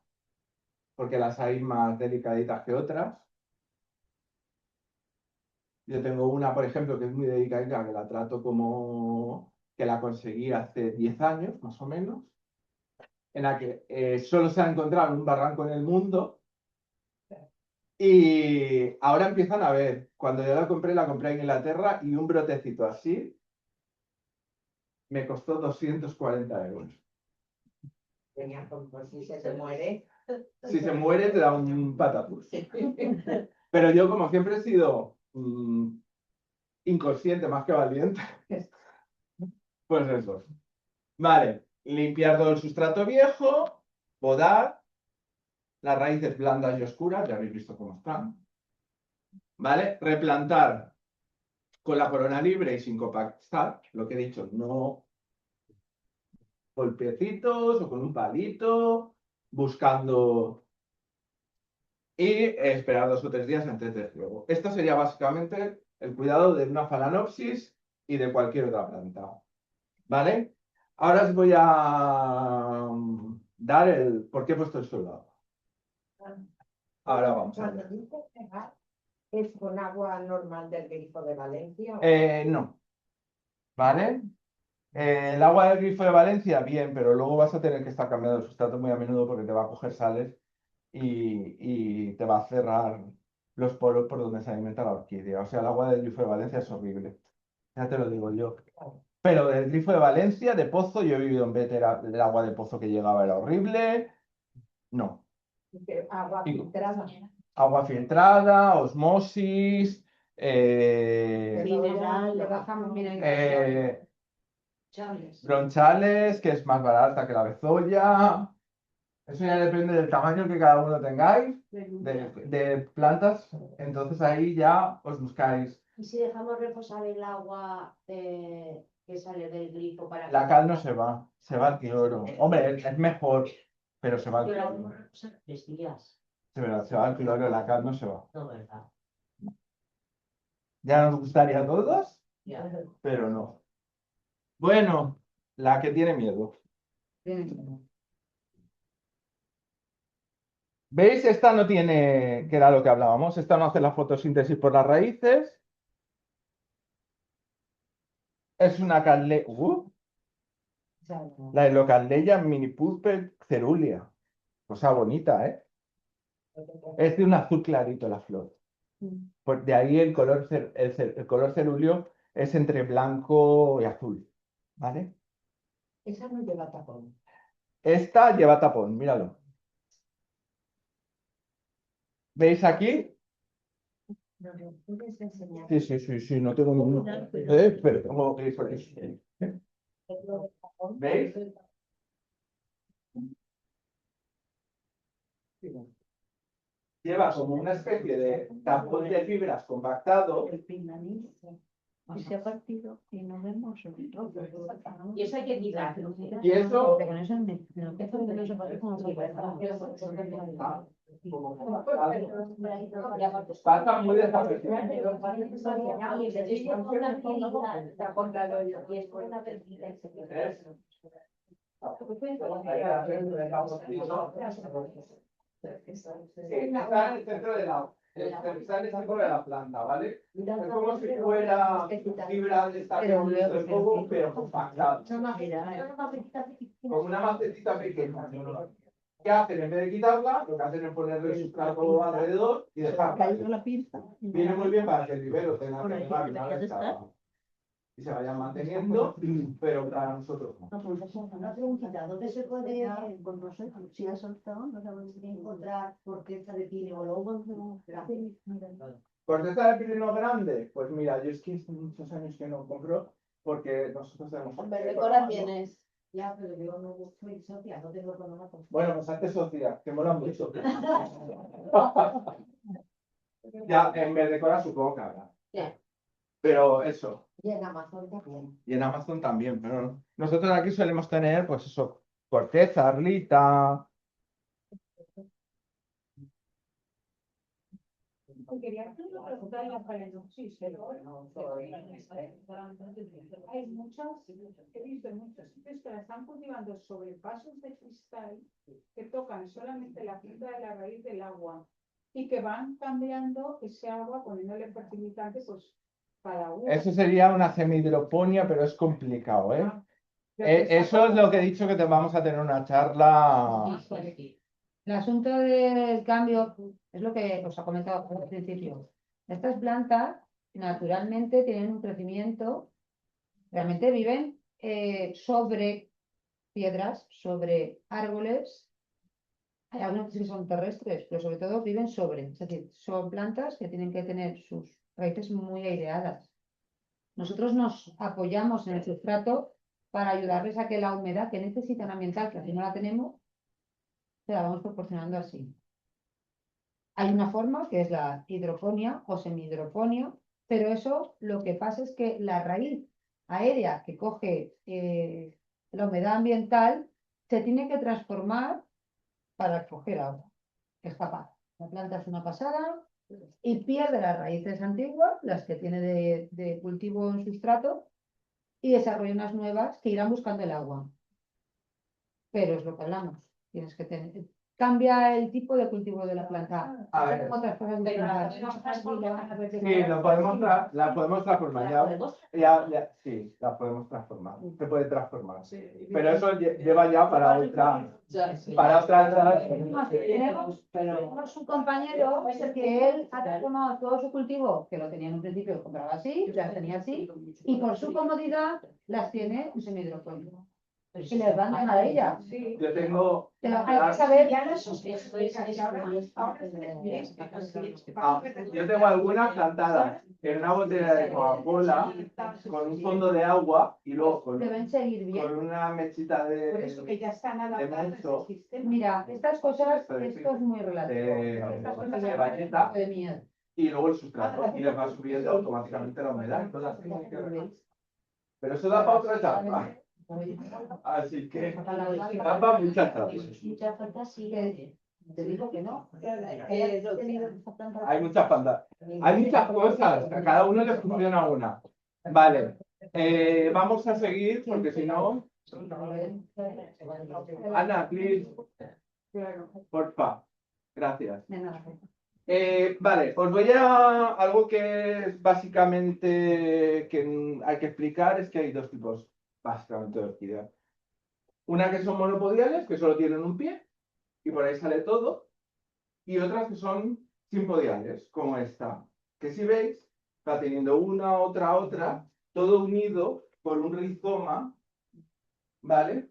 porque las hay más delicaditas que otras. Yo tengo una, por ejemplo, que es muy delicadita, que la trato como que la conseguí hace 10 años, más o menos, en la que solo se ha encontrado en un barranco en el mundo. Y ahora empiezan a ver, cuando yo la compré en Inglaterra y un brotecito así me costó 240 euros. Pues si se te muere. Si se muere te da un patatús. Pero yo como siempre he sido inconsciente más que valiente, pues eso. Vale, limpiar todo el sustrato viejo, podar, las raíces blandas y oscuras, ya habéis visto cómo están, ¿vale? Replantar con la corona libre y sin compactar, lo que he dicho, no golpecitos o con un palito, buscando y esperar 2 o 3 días antes del riego. Esto sería básicamente el cuidado de una phalaenopsis y de cualquier otra planta, ¿vale? Ahora os voy a dar el por qué he puesto el soldado. Ahora vamos a Cuando ver. dices regar, ¿es con agua normal del grifo de Valencia? No, ¿vale? El agua del grifo de Valencia, bien, pero luego vas a tener que estar cambiando el sustrato muy a menudo porque te va a coger sales y te va a cerrar los poros por donde se alimenta la orquídea. O sea, el agua del grifo de Valencia es horrible. Ya te lo digo yo. Pero del grifo de Valencia, de pozo, yo he vivido en Bétera, el agua de pozo que llegaba era horrible. No. Agua Y- filtrada. Agua filtrada, osmosis, Mineral, le bajamos mineral. bronchales, que es más barata que la bezoya. Eso ya depende del tamaño que cada uno tengáis de plantas. Entonces ahí ya os buscáis. Y si dejamos reposar el agua que sale del grifo para La cal no se va al cloro. Hombre, es mejor, pero se va al Yo la cloro. dejamos reposar 3 días. Se va al cloro, la cal no se va. No, ¿verdad? Ya nos gustaría a todos, Ya. pero no. Bueno, la que tiene miedo. ¿Veis? Esta no tiene, que era lo que hablábamos, esta no hace la fotosíntesis por las raíces. Es una la Helocalleia minipulpe cerulea. Cosa bonita, ¿eh? Es de un azul clarito la flor. Pues de ahí el color, el color cerúleo es entre blanco y azul, ¿vale? Esa no lleva tapón. Esta lleva tapón, míralo. ¿Veis aquí? ¿No lo puedes enseñar? Sí, no tengo ningún. Pero tengo que ir por ahí. ¿Veis? Lleva como una especie de tapón de fibras compactado. Y se ha partido y nos vemos. Y eso hay que quitarlo. Y eso Con eso no se puede como se puede. pasa muy desapercibido. Está en el centro de está en el centro de la planta, ¿vale? Es como si fuera fibra de esta que hemos visto el coco, pero compactada. Como una macetita pequeña. ¿Qué hacen? En vez de quitarla, lo que hacen es ponerle sustrato alrededor y dejarla. Viene muy bien para que el vivero tenga que pegar una vez y se vayan manteniendo, pero para nosotros no. Una preguntita, ¿dónde se puede, pues no sé, si ha soltado, no sabemos si encontrar corteza de pino o lobo? ¿Corteza de Pirineo grande? Pues mira, yo es que hace muchos años que no compro porque nosotros tenemos. Decoraciones. Ya, pero yo no soy socia, no tengo conocimiento. Bueno, pues hazte socia, que mola mucho. Ya, en Verdecora supongo que habrá. Ya. Pero eso, Y en Amazon también. y en Amazon también, pero nosotros aquí solemos tener, pues eso, corteza, arlita. Quería preguntar la phalaenopsis, pero hay muchas, he visto en muchos sitios que la están cultivando sobre vasos de cristal que tocan solamente la punta de la raíz del agua y que van cambiando ese agua poniéndole fertilizante pues para uno. Eso sería una semihidroponía, pero es complicado, ¿eh? Eso es lo que he dicho que te vamos a tener una charla. El asunto del cambio es lo que os ha comentado al principio. Estas plantas naturalmente tienen un crecimiento, realmente viven sobre piedras, sobre árboles. Hay algunos que son terrestres, pero sobre todo viven sobre. Es decir, son plantas que tienen que tener sus raíces muy aireadas. Nosotros nos apoyamos en el sustrato para ayudarles a que la humedad que necesitan ambiental, que así no la tenemos, se la vamos proporcionando así. Hay una forma que es la hidroponía o semihidroponía, pero eso lo que pasa es que la raíz aérea que coge la humedad ambiental se tiene que transformar para coger agua. Es capaz. La planta es una pasada y pierde las raíces antiguas, las que tiene de cultivo en sustrato, y desarrolla unas nuevas que irán buscando el agua. Pero es lo que hablamos. Tienes que tener. Cambia el tipo de cultivo de la planta. A ver. Otras cosas de Sí, la podemos transformar. Sí, la podemos transformar. Se puede transformar. Pero eso lleva ya para otra. Tenemos un compañero que él ha transformado todo su cultivo, que lo tenía en un principio, lo compraba así, las tenía así, y por su comodidad las tiene en semihidropónico. Y les van a ella. Yo tengo. Hay que saber. Yo tengo algunas plantadas en una botella de Coca-Cola con un fondo de agua y luego con Deben seguir bien. una mechita Por eso que de ya están adaptadas monstruo. al sistema. Mira, estas cosas, esto es muy relativo. Estas cosas de bayeta de miedo. y luego el sustrato y les va subiendo automáticamente la humedad. Pero eso da para otra etapa. Así que da para muchas etapas. Muchas faltas sí. Te digo que no. Hay muchas pandas. Hay muchas cosas. A cada uno le funciona una. Vale. Vamos a seguir porque si no. Ana, please. Porfa. Gracias. Vale, os voy a algo que es básicamente que hay que explicar, es que hay dos tipos básicamente de orquídeas. Una que son monopodiales, que solo tienen un pie, y por ahí sale todo, y otras que son simpodiales, como esta, que si veis, está teniendo una, otra, todo unido por un rizoma, ¿vale?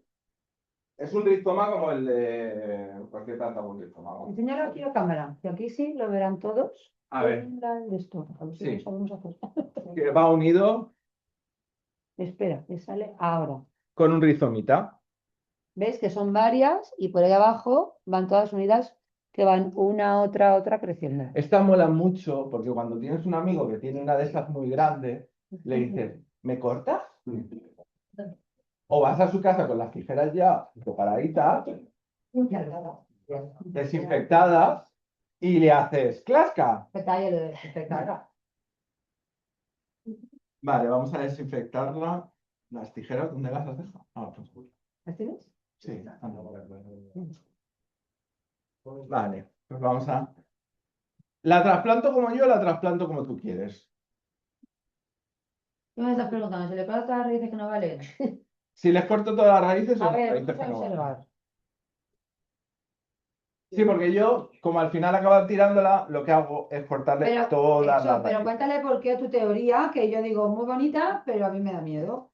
Es un rizoma como el de cualquier planta con rizoma. ¿No? Enseñarlo aquí a cámara, que aquí sí lo verán todos. A ver. Esto, a ver si Sí. lo sabemos hacer. Que va unido Espera, que sale ahora. con un rizomita. ¿Ves? Que son varias y por ahí abajo van todas unidas que van una, otra creciendo. Esta mola mucho porque cuando tienes un amigo que tiene una de esas muy grande, le dices, ¿me cortas? O vas a su casa con las tijeras ya preparaditas, desinfectadas, y le haces ¡clasca! Detalle lo de desinfectar. Vale, vamos a desinfectarla. Las tijeras, ¿dónde las has dejado? Ah, pues. ¿Las tienes? Sí. Vale, pues vamos a... ¿La trasplanto como yo o la trasplanto como tú quieres? ¿Qué me estás preguntando? ¿Se le puede todas las raíces que no valen? Si les corto todas las raíces o A las ver, raíces vamos que a no valen. observar. Sí, porque yo, como al final acabo tirándola, lo que hago es cortarle Pero, todas las pero raíces. cuéntale por qué tu teoría, que yo digo muy bonita, pero a mí me da miedo.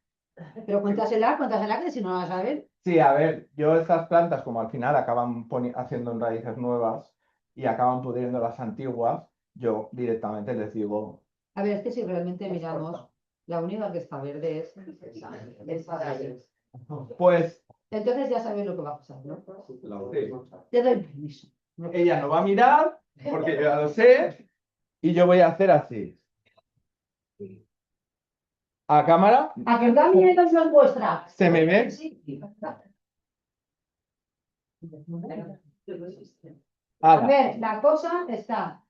Pero cuéntasela, que si no la saben. Sí, a ver, yo estas plantas, como al final acaban haciendo raíces nuevas y acaban pudriendo las antiguas, yo directamente les digo, A ver, es que si realmente miramos, la única que está verde es esa de ahí. pues Entonces ya sabéis lo que va a pasar, ¿no? sí, Te doy permiso. ella no va a mirar, porque yo ya lo sé, y yo voy a hacer así. A cámara, ¿A que os da miedo si os muestra? ¿se me ve? Sí. A Ala. ver, la cosa está.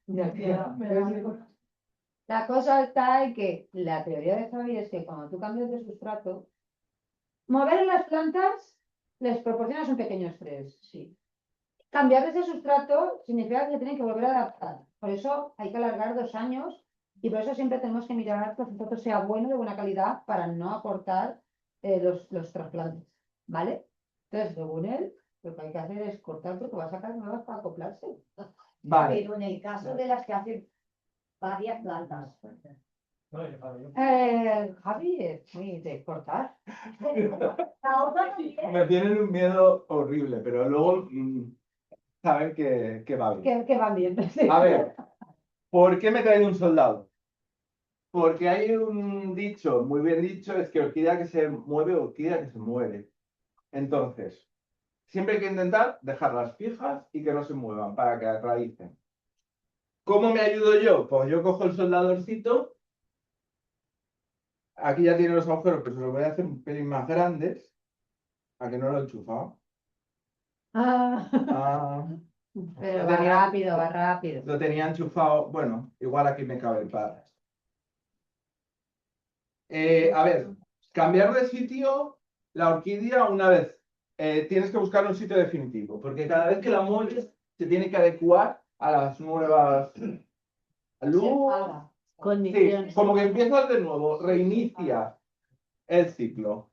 La cosa está en que la teoría de Javi es que cuando tú cambias de sustrato, mover las plantas les proporcionas un pequeño estrés, sí. Cambiar de sustrato significa que tienen que volver a adaptar. Por eso hay que alargar 2 años y por eso siempre tenemos que mirar que el sustrato sea bueno, de buena calidad, para no aportar los trasplantes, ¿vale? Entonces, según él, lo que hay que hacer es cortar porque va a sacar nuevas para acoplarse. Vale. Pero en el caso de las que hacen varias plantas. Javi es muy de cortar. La otra también. Me tienen un miedo horrible, pero luego saben que va bien. Que van bien. A ver, ¿por qué me he traído un soldado? Porque hay un dicho, muy bien dicho, es que orquídea que se mueve, orquídea que se muere. Entonces, siempre hay que intentar dejarlas fijas y que no se muevan para que raícen. ¿Cómo me ayudo yo? Pues yo cojo el soldadorcito. Aquí ya tiene los agujeros, pero se los voy a hacer un pelín más grandes. ¿A que no lo he enchufado? Ah, Ah, pero Lo va tenía- rápido, va rápido. lo tenía enchufado. Bueno, igual aquí me cabe el par. A ver, cambiar de sitio la orquídea una vez. Tienes que buscar un sitio definitivo, porque cada vez que la mueves se tiene que adecuar a las nuevas luz. Sí, Condiciones. como que empiezas de nuevo, reinicia el ciclo.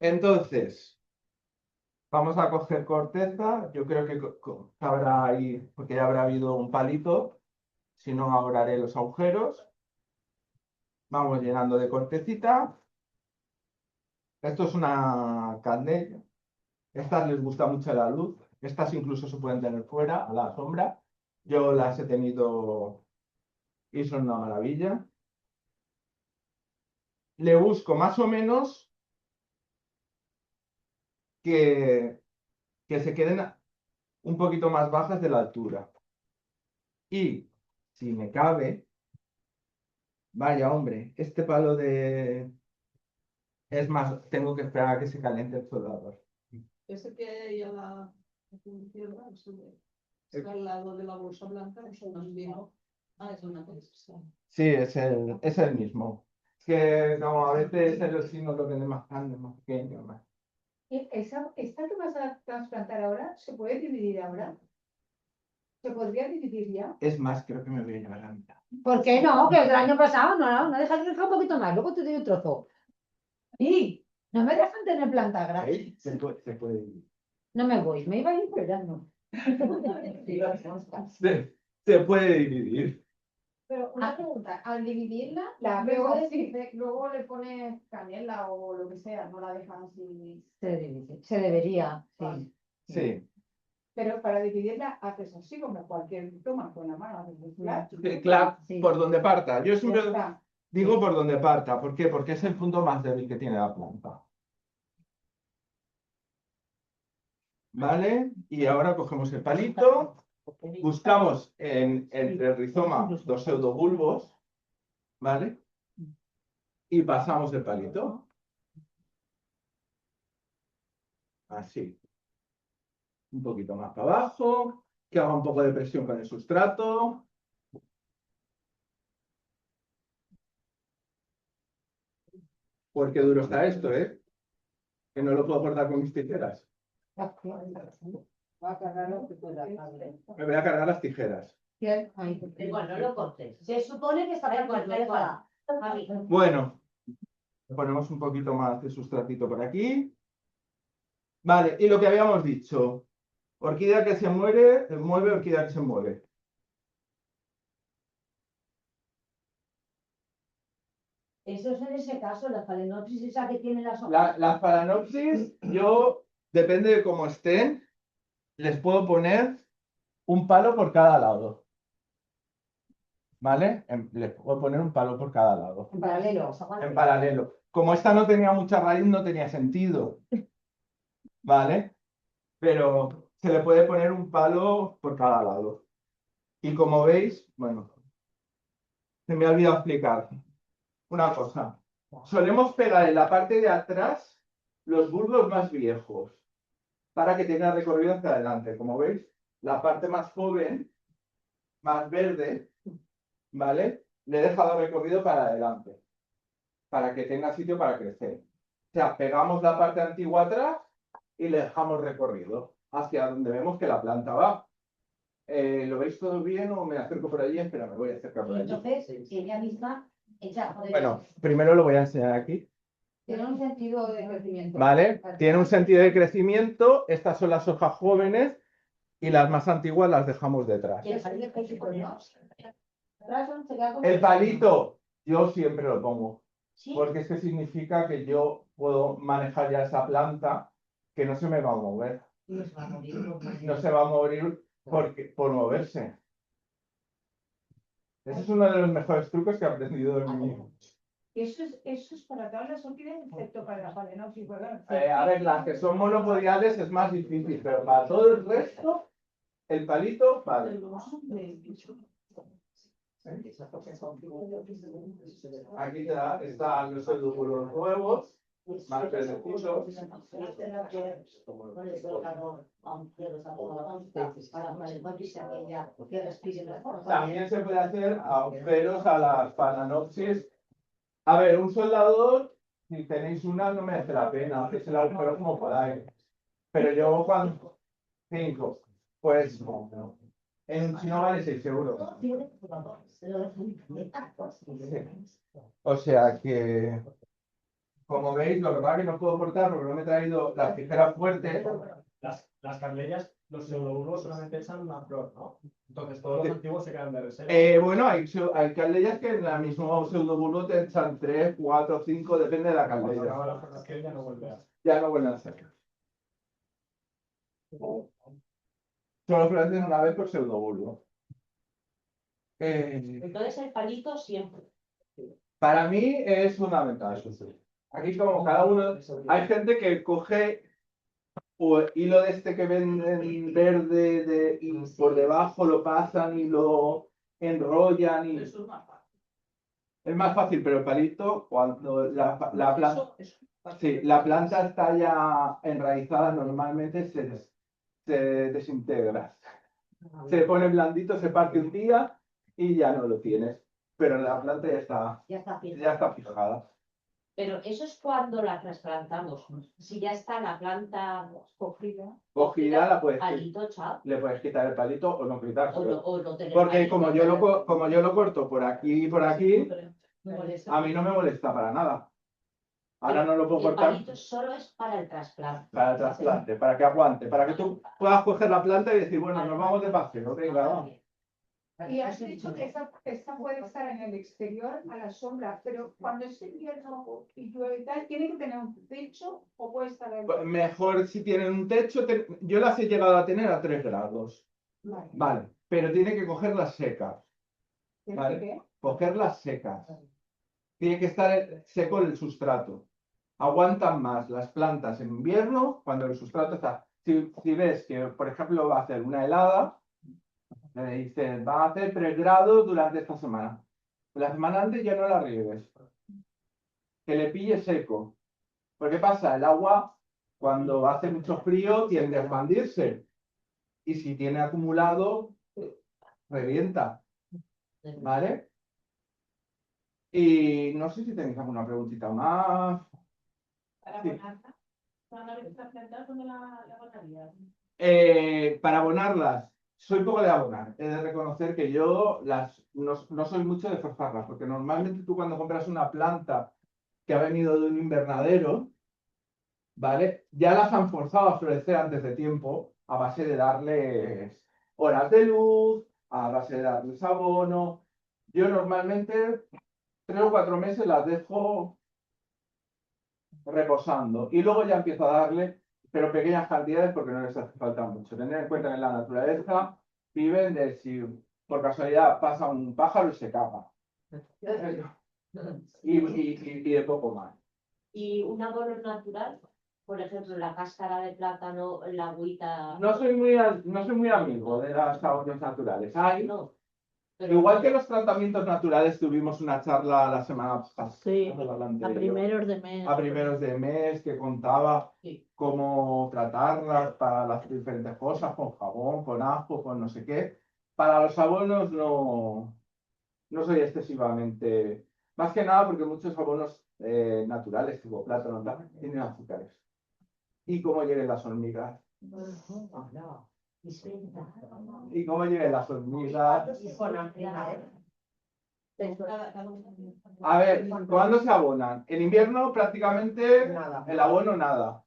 Entonces, vamos a coger corteza. Yo creo que habrá ahí, porque ya habrá habido un palito. Si no, ahora haré los agujeros. Vamos llenando de cortecita. Esto es una candela. Estas les gusta mucho la luz. Estas incluso se pueden tener fuera, a la sombra. Yo las he tenido y son una maravilla. Le busco más o menos que se queden un poquito más bajas de la altura. Y si me cabe, vaya hombre, este palo de... Es más, tengo que esperar a que se caliente el soldador. Ese que hay a la izquierda, está al lado de la bolsa blanca, es un vino. Ah, es una cosa. Sí, es el mismo. Es que como a veces el vecino lo vende más grande, más pequeño, más. ¿Esta que vas a trasplantar ahora, se puede dividir ahora? ¿Se podría dividir ya? Es más, creo que me voy a llevar la mitad. ¿Por qué no? Que el año pasado no dejas dejar un poquito más, luego te doy un trozo. Y no me dejan tener planta grande. Ahí se puede dividir. No me voy, me iba a ir, pero ya no. Se puede dividir. Pero una pregunta, al dividirla, La luego, veo así. luego le pones canela o lo que sea, no la dejas así. Se debería, sí. Vale. Sí. Pero para dividirla haces así como cualquier toma con la mano, haces un flash. Claro, Sí. por donde parta. Yo Ya siempre está. digo por donde parta. ¿Por qué? Porque es el punto más débil que tiene la planta. ¿Vale? Y ahora cogemos el palito, buscamos entre el rizoma los pseudobulbos, ¿vale? Y pasamos el palito. Así. Un poquito más para abajo, que haga un poco de presión con el sustrato. Porque duro está esto, ¿eh? Que no lo puedo cortar con mis tijeras. Va a cargar lo que pueda. Me voy a cargar las tijeras. Igual, no lo cortes. Se supone que está perfecta. Bueno, le ponemos un poquito más de sustratito por aquí. Vale, y lo que habíamos dicho. Orquídea que se mueve, orquídea que se mueve. Eso es en ese caso, la phalaenopsis esa que tiene las hojas. Las phalaenopsis, yo, depende de cómo estén, les puedo poner un palo por cada lado. ¿Vale? Les puedo poner un palo por cada lado. En paralelo. En paralelo. Como esta no tenía mucha raíz, no tenía sentido. ¿Vale? Pero se le puede poner un palo por cada lado. Y como veis, bueno, se me ha olvidado explicar una cosa. Solemos pegar en la parte de atrás los bulbos más viejos para que tenga recorrido hacia adelante. Como veis, la parte más joven, más verde, ¿vale? Le he dejado recorrido para adelante, para que tenga sitio para crecer. O sea, pegamos la parte antigua atrás y le dejamos recorrido hacia donde vemos que la planta va. ¿Lo veis todo bien o me acerco por allí? Espera, me voy a acercar por Y allí. entonces, ella misma echa. Bueno, primero lo voy a enseñar aquí. Tiene un sentido de crecimiento. ¿Vale? Tiene un sentido de crecimiento. Estas son las hojas jóvenes y las más antiguas las dejamos detrás. Y el palito que se pone, ¿no? El palito, yo siempre lo pongo. Sí. Porque es que significa que yo puedo manejar ya esa planta que no se me va a mover. No se va a morir. No se va a mover por moverse. Ese es uno de los mejores trucos que he aprendido en mi vida. Eso es para todas las orquídeas, excepto para las phalaenopsis, ¿verdad? A ver, las que son monopodiales es más difícil, pero para todo el resto, el palito, vale. Aquí están los pseudobulbos nuevos, más verdecitos. También se puede hacer agujeros a las phalaenopsis. A ver, un soldador, si tenéis una, no merece la pena, hacéis el agujero como podáis. Pero yo cuando 5, pues en un chino vale 6 euros. O sea que, como veis, lo que pasa es que no puedo cortar porque no me he traído las tijeras fuertes. Las carmellas, los pseudobulbos solamente echan una flor, ¿no? Entonces todos los antiguos se quedan de reserva. Bueno, hay caldellas que en la misma pseudobulbo te echan 3, 4, 5, depende de la caldella. Ahora la floración ya no vuelve a... Ya no vuelven a ser. Solo florecen una vez por pseudobulbo. Entonces el palito siempre. Para mí es fundamental. Aquí como cada uno... Hay gente que coge hilo de este que venden verde y por debajo lo pasan y lo enrollan y... Eso es más fácil. Es más fácil, pero el palito, cuando la planta... Sí, la planta está ya enraizada, normalmente se desintegra. Se pone blandito, se parte un día y ya no lo tienes. Pero la planta ya está fijada. Pero eso es cuando la trasplantamos. Si ya está la planta cogida, Cogida la puedes palito, chao. le puedes quitar el palito o no quitárselo. O no tener Porque palito, como yo lo corto por aquí y por aquí, me molesta. a mí no me molesta para nada. Ahora no lo puedo El cortar palito solo es para el trasplante. para el trasplante, para que aguante, para que tú puedas coger la planta y decir, bueno, nos vamos de paseo, venga, vamos. Y has dicho que esta puede estar en el exterior a la sombra, pero cuando es invierno y llueve y tal, ¿tiene que tener un techo o puede estar en Pues mejor si tienen un techo, yo las he llegado a tener a 3 grados. Vale. Vale, pero tiene que cogerlas secas. ¿Tiene Vale. que? Cogerlas secas. Tiene que estar seco el sustrato. Aguantan más las plantas en invierno cuando el sustrato está. Si ves que, por ejemplo, va a hacer una helada, le dices, va a hacer 3 grados durante esta semana. La semana antes ya no la riegues. Que le pille seco. ¿Por qué pasa? El agua, cuando hace mucho frío, tiende a expandirse. Y si tiene acumulado, revienta. ¿Vale? Y no sé si tenéis alguna preguntita más. Para Sí. abonarla, cuando la trasplantar, ¿dónde la abonarías? Para abonarlas, soy poco de abonar. He de reconocer que yo no soy mucho de forzarlas, porque normalmente tú cuando compras una planta que ha venido de un invernadero, ¿vale? Ya las han forzado a florecer antes de tiempo a base de darles horas de luz, a base de darles abono. Yo normalmente 3 o 4 meses las dejo reposando y luego ya empiezo a darle, pero pequeñas cantidades porque no les hace falta mucho. Tener en cuenta que en la naturaleza viven de si por casualidad pasa un pájaro y se caga. Y de poco más. Y un abono natural, por ejemplo, la cáscara de plátano, la agüita. No soy muy amigo de las abonos naturales. Hay, No. Pero igual que los tratamientos naturales, tuvimos una charla la semana pasada. Sí, la a anterior. primeros de mes. A primeros de mes, que contaba Sí. cómo tratarlas para las diferentes cosas, con jabón, con ajo, con no sé qué. Para los abonos no soy excesivamente, más que nada porque muchos abonos naturales, tipo plátano, tal, tienen azúcares. Y cómo lleguen las hormigas. No. Y cómo lleguen las hormigas. Con ansiedad, A ver, ¿cuándo se abonan? En invierno prácticamente Nada. el abono nada.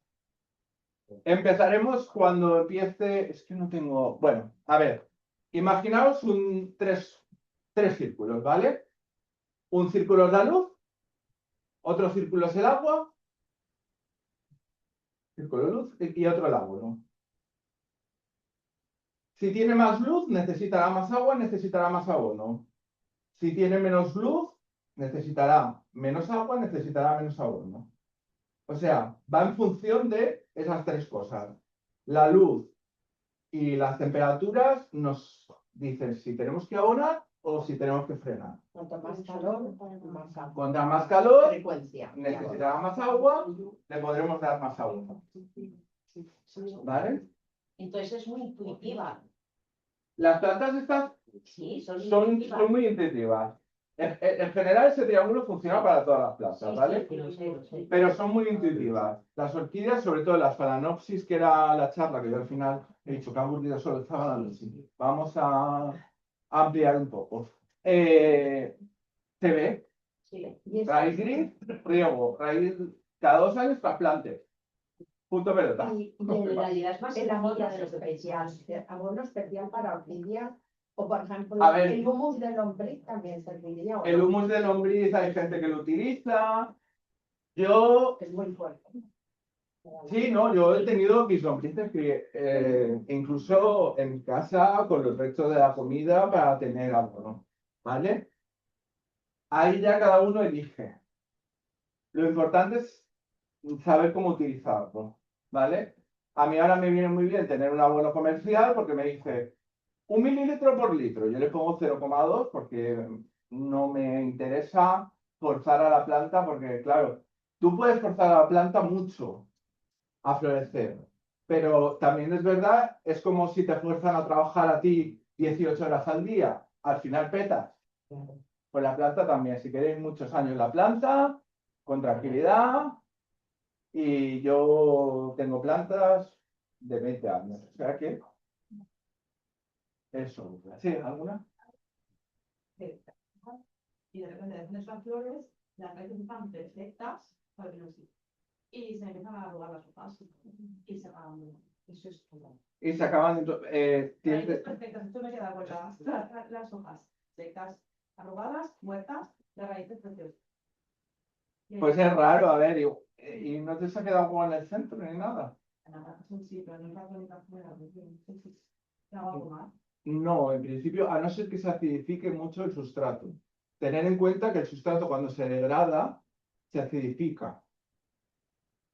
Empezaremos cuando empiece. Es que no tengo. Bueno, a ver. Imaginaos tres círculos, ¿vale? Un círculo es la luz, otro círculo es el agua, círculo de luz y otro el abono. Si tiene más luz, necesitará más agua, necesitará más abono. Si tiene menos luz, necesitará menos agua, necesitará menos abono. O sea, va en función de esas tres cosas. La luz y las temperaturas nos dicen si tenemos que abonar o si tenemos que frenar. Cuanto más calor, más agua. Contra más calor, Frecuencia. necesitará más agua, le podremos dar más agua. ¿Vale? Entonces es muy intuitiva. Las plantas estas Sí, son son intuitivas. muy intuitivas. En general, ese triángulo funciona para todas las Sí, plantas, sí, ¿vale? sí, lo sé, lo sé. Pero son muy intuitivas. Las orquídeas, sobre todo las Phalaenopsis, que era la charla que yo al final he dicho que aburrido solo estaba la noche. Vamos a ampliar un poco. TV, Sí. raíz gris, riego, raíz cada 2 años trasplante. Punto pelota. Y en realidad es más El abono sencilla de lo que especial, pensamos. abono especial para orquídea, o por ejemplo, A ver. el humus de lombriz también serviría. ¿O El no? humus de lombriz hay gente que lo utiliza. Yo, Es muy fuerte. sí, no, yo he tenido mis lombrices que incluso en casa con los restos de la comida para tener algo, ¿no? ¿Vale? Ahí ya cada uno elige. Lo importante es saber cómo utilizarlo, ¿vale? A mí ahora me viene muy bien tener un abono comercial porque me dice 1 mililitro por litro. Yo le pongo 0,2 porque no me interesa forzar a la planta porque, claro, tú puedes forzar a la planta mucho a florecer, pero también es verdad, es como si te fuerzan a trabajar a ti 18 horas al día, al final petas. Pues la planta también, si queréis muchos años la planta, con tranquilidad, y yo tengo plantas de 20 años, o sea que eso. ¿Sí? ¿Alguna? Y de repente dejan las flores, las raíces están perfectas, y se empiezan a arrugar las hojas y se acaban de. Eso es todo. Y se acaban Raíces perfectas, esto me queda con las hojas secas, arrugadas, muertas, las raíces preciosas. Pues es raro, a ver, y no te se ha quedado como en el centro ni nada. Sí, pero no es la tónica fuera, ¿te hago algo más? No, en principio, a no ser que se acidifique mucho el sustrato. Tener en cuenta que el sustrato cuando se degrada, se acidifica.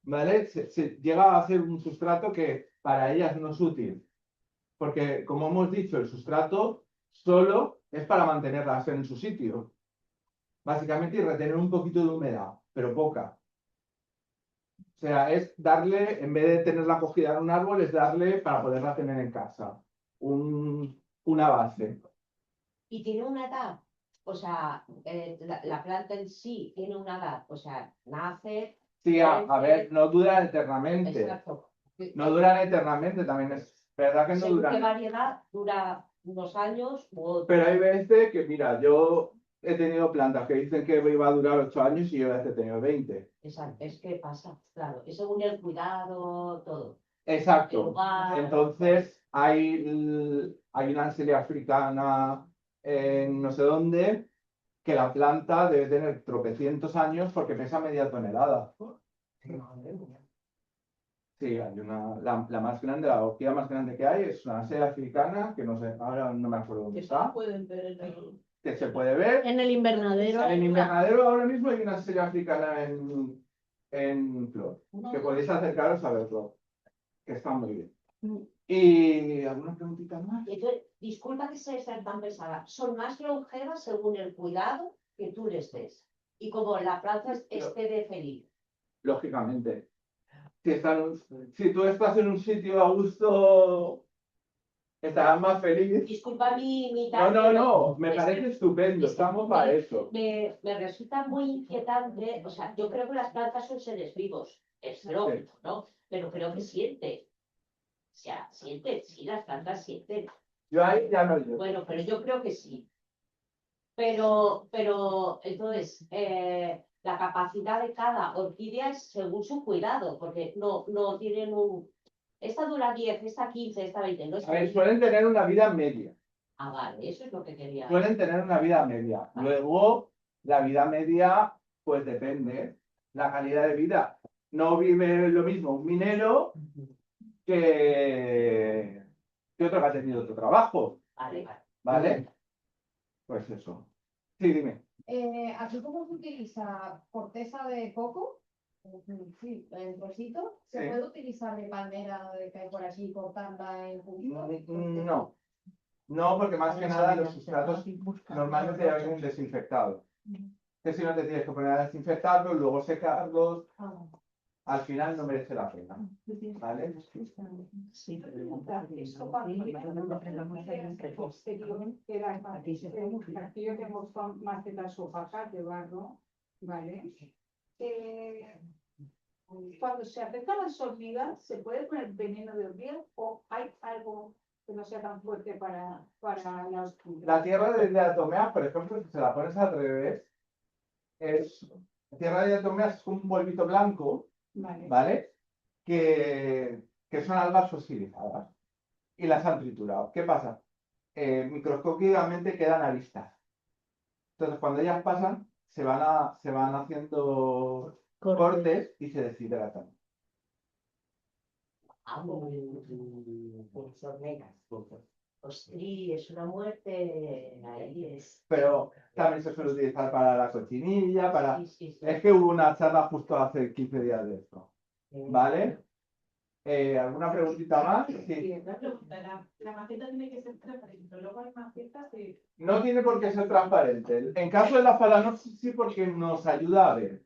¿Vale? Se llega a hacer un sustrato que para ellas no es útil. Porque, como hemos dicho, el sustrato solo es para mantenerlas en su sitio. Básicamente, y retener un poquito de humedad, pero poca. O sea, es darle, en vez de tenerla cogida en un árbol, es darle para poderla tener en casa. Una base. Y tiene una edad, o sea, la planta en sí tiene una edad, o sea, nace. Sí, a ver, no duran eternamente. Exacto. No duran eternamente, también es verdad que no Según qué duran. variedad dura unos años u otros. Pero hay veces que, mira, yo he tenido plantas que dicen que iba a durar 8 años y yo he tenido 20. Exacto, es que pasa, claro, es según el cuidado, todo. El Exacto. lugar. Entonces, hay una anselia africana en no sé dónde que la planta debe tener tropecientos años porque pesa media tonelada. Sí, hay la más grande, la orquídea más grande que hay es una anselia africana, que no sé, ahora no me acuerdo dónde Que se está, pueden ver en el. que se puede ver. En el invernadero. En el invernadero ahora mismo hay una anselia africana en flor, que podéis acercaros a verlo, que está muy bien. ¿Y alguna preguntita más? Entonces, disculpa que sea tan pesada, son más longevas según el cuidado que tú les des. Y como la planta esté de feliz. Lógicamente. Si tú estás en un sitio a gusto, estarás más feliz. Disculpa mi No, me parece estupendo, estamos para eso. Me resulta muy inquietante, o sea, yo creo que las plantas son seres vivos, es lógico, ¿no? Pero creo que sienten. O sea, sienten, sí, las plantas sienten. Yo ahí ya no yo. Bueno, pero yo creo que sí. Pero entonces, la capacidad de cada orquídea es según su cuidado, porque no tienen un. Esta dura 10, esta 15, esta 20. No es A ver, suelen tener una vida media. Ah, vale, eso es lo que quería. Suelen tener una vida media. Vale. Luego, la vida media, pues depende. La calidad de vida. No vive lo mismo un minero que otro que ha tenido otro trabajo. Vale. ¿Vale? Pues eso. Sí, dime. Así como se utiliza corteza de coco, sí, en trocitos, ¿se Sí. puede utilizar de palmera de que hay por allí, cortarla en cubitos? No. No, porque más que nada los sustratos normalmente ya vienen desinfectados. Que si no te tienes que poner a desinfectarlos, luego secarlos, al final no merece la pena. ¿Vale? Sí, Esto cuando exterior queda más, aquí yo tengo macetas opacas de barro, ¿vale? Cuando se afectan las hormigas, ¿se puede poner veneno de hormiga o hay algo que no sea tan fuerte para la hormiga? La tierra de diatomeas, por ejemplo, si se la pones al revés, es tierra de diatomeas es como un polvito blanco, Vale. ¿vale? Que son algas fosilizadas y las han triturado. ¿Qué pasa? Microscópicamente quedan aristas. Entonces, cuando ellas pasan, se van haciendo cortes y se deshidratan. Pues hormigas. Ostri, es una muerte. Ahí es. Pero también se suele utilizar para la cochinilla, para... Sí, sí, sí. Es que hubo una charla justo hace 15 días de esto. ¿Vale? ¿Alguna preguntita más? Sí. La maceta tiene que ser transparente, luego hay macetas de... No tiene por qué ser transparente. En caso de la Phalaenopsis sí, porque nos ayuda a ver.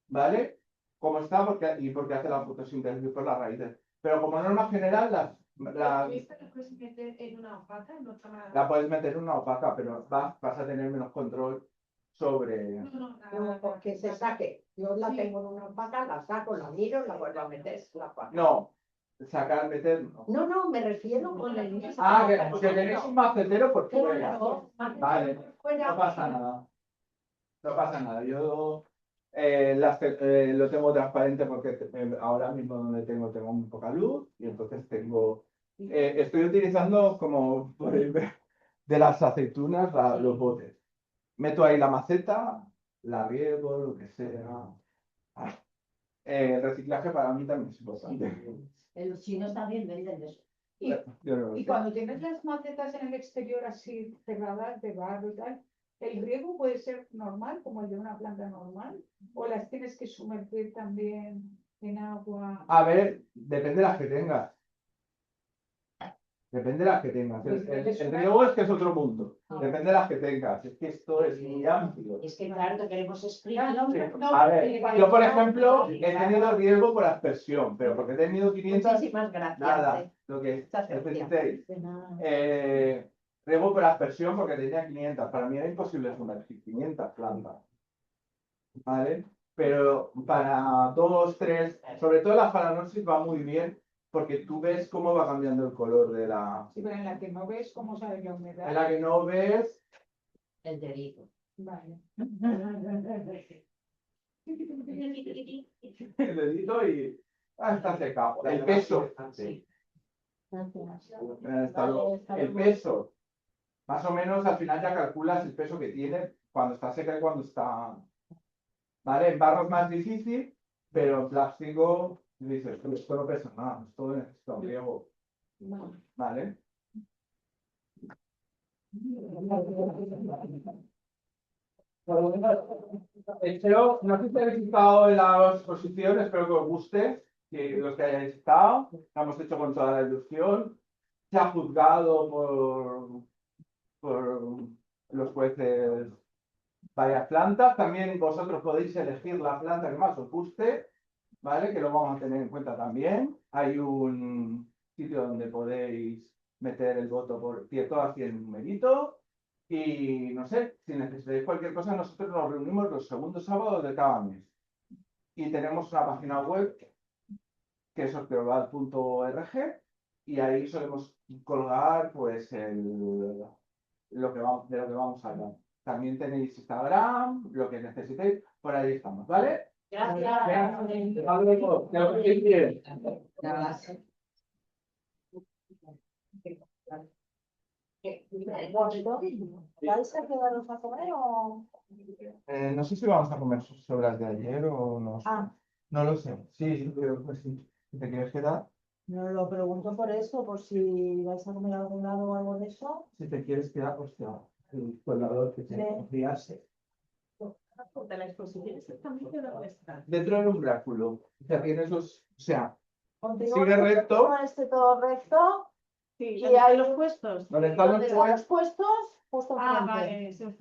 ¿Vale? Como está, porque hace la fotosíntesis por las raíces. Pero como norma general, ¿Esta la puedes meter en una opaca? En otra... la puedes meter en una opaca, pero vas a tener menos control sobre... No, porque se saque. Yo la tengo en una opaca, la saco, la miro, la vuelvo a meter en la opaca. No, sacar, meter, no. No, me refiero con el... Ah, que tenéis un macetero por fuera. Claro, Vale, fuera. no pasa nada. No pasa nada. Yo lo tengo transparente porque ahora mismo donde tengo muy poca luz y entonces estoy utilizando como podéis ver de las aceitunas los botes. Meto ahí la maceta, la riego, lo que sea. El reciclaje para mí también es importante. Los chinos también venden eso. Yo no lo Y sé. cuando tienes las macetas en el exterior así cerradas de barro y tal, ¿el riego puede ser normal, como el de una planta normal? ¿O las tienes que sumergir también en agua? A ver, depende de las que tengas. Depende de las que tengas. El riego es que es otro mundo. Depende de las que tengas. Es que esto es muy amplio. Es que claro, te queremos explicar. A ver, yo por ejemplo he tenido riego por aspersión, pero porque he tenido 500, Muchísimas gracias. nada, lo que Muchas gracias. necesitéis. De nada. Riego por aspersión porque tenía 500. Para mí era imposible sumergir 500 plantas. ¿Vale? Pero para 2, 3, sobre todo la Phalaenopsis va muy bien porque tú ves cómo va cambiando el color de la... Sí, pero en la que no ves cómo sale la humedad. En la que no ves... El dedito. Vale. el dedito y está secado. El peso. Sí. Hasta luego. El peso. Más o menos al final ya calculas el peso que tiene cuando está seca y cuando está... ¿Vale? En barro es más difícil, pero en plástico dices, esto no pesa nada, esto necesita un riego. ¿Vale? Espero, no sé si habéis estado en la exposición, espero que os guste, que los que hayáis estado, lo hemos hecho con toda la ilusión, se ha juzgado por los jueces varias plantas, también vosotros podéis elegir la planta que más os guste, ¿vale? Que lo vamos a tener en cuenta también. Hay un sitio donde podéis meter el voto por todo así el numerito. Y no sé, si necesitáis cualquier cosa, nosotros nos reunimos los segundos sábados de cada mes. Y tenemos una página web que es orqueoval.org y ahí solemos colgar pues de lo que vamos a hablar. También tenéis Instagram, lo que necesitéis, por ahí estamos, ¿vale? Gracias. Hasta luego. Que os vaya bien. Gracias. ¿Vais a quedaros a comer o...? No sé si vamos a comer sobras de ayer o no. Ah. No lo sé. Sí, creo que sí. ¿Te quieres quedar? No lo pregunto por eso, por si vais a comer a algún lado o algo de eso. Si te quieres quedar, pues te hago. el colador que se enfriarse. Porque la exposición exactamente dónde está. Dentro del umbráculo. O sea, tienes los. O sea, Continúa sigue recto. este todo recto. Sí, Y ¿dónde hay están los puestos? Donde están donde los están los puestos, justo Ah, enfrente. vale, eso es.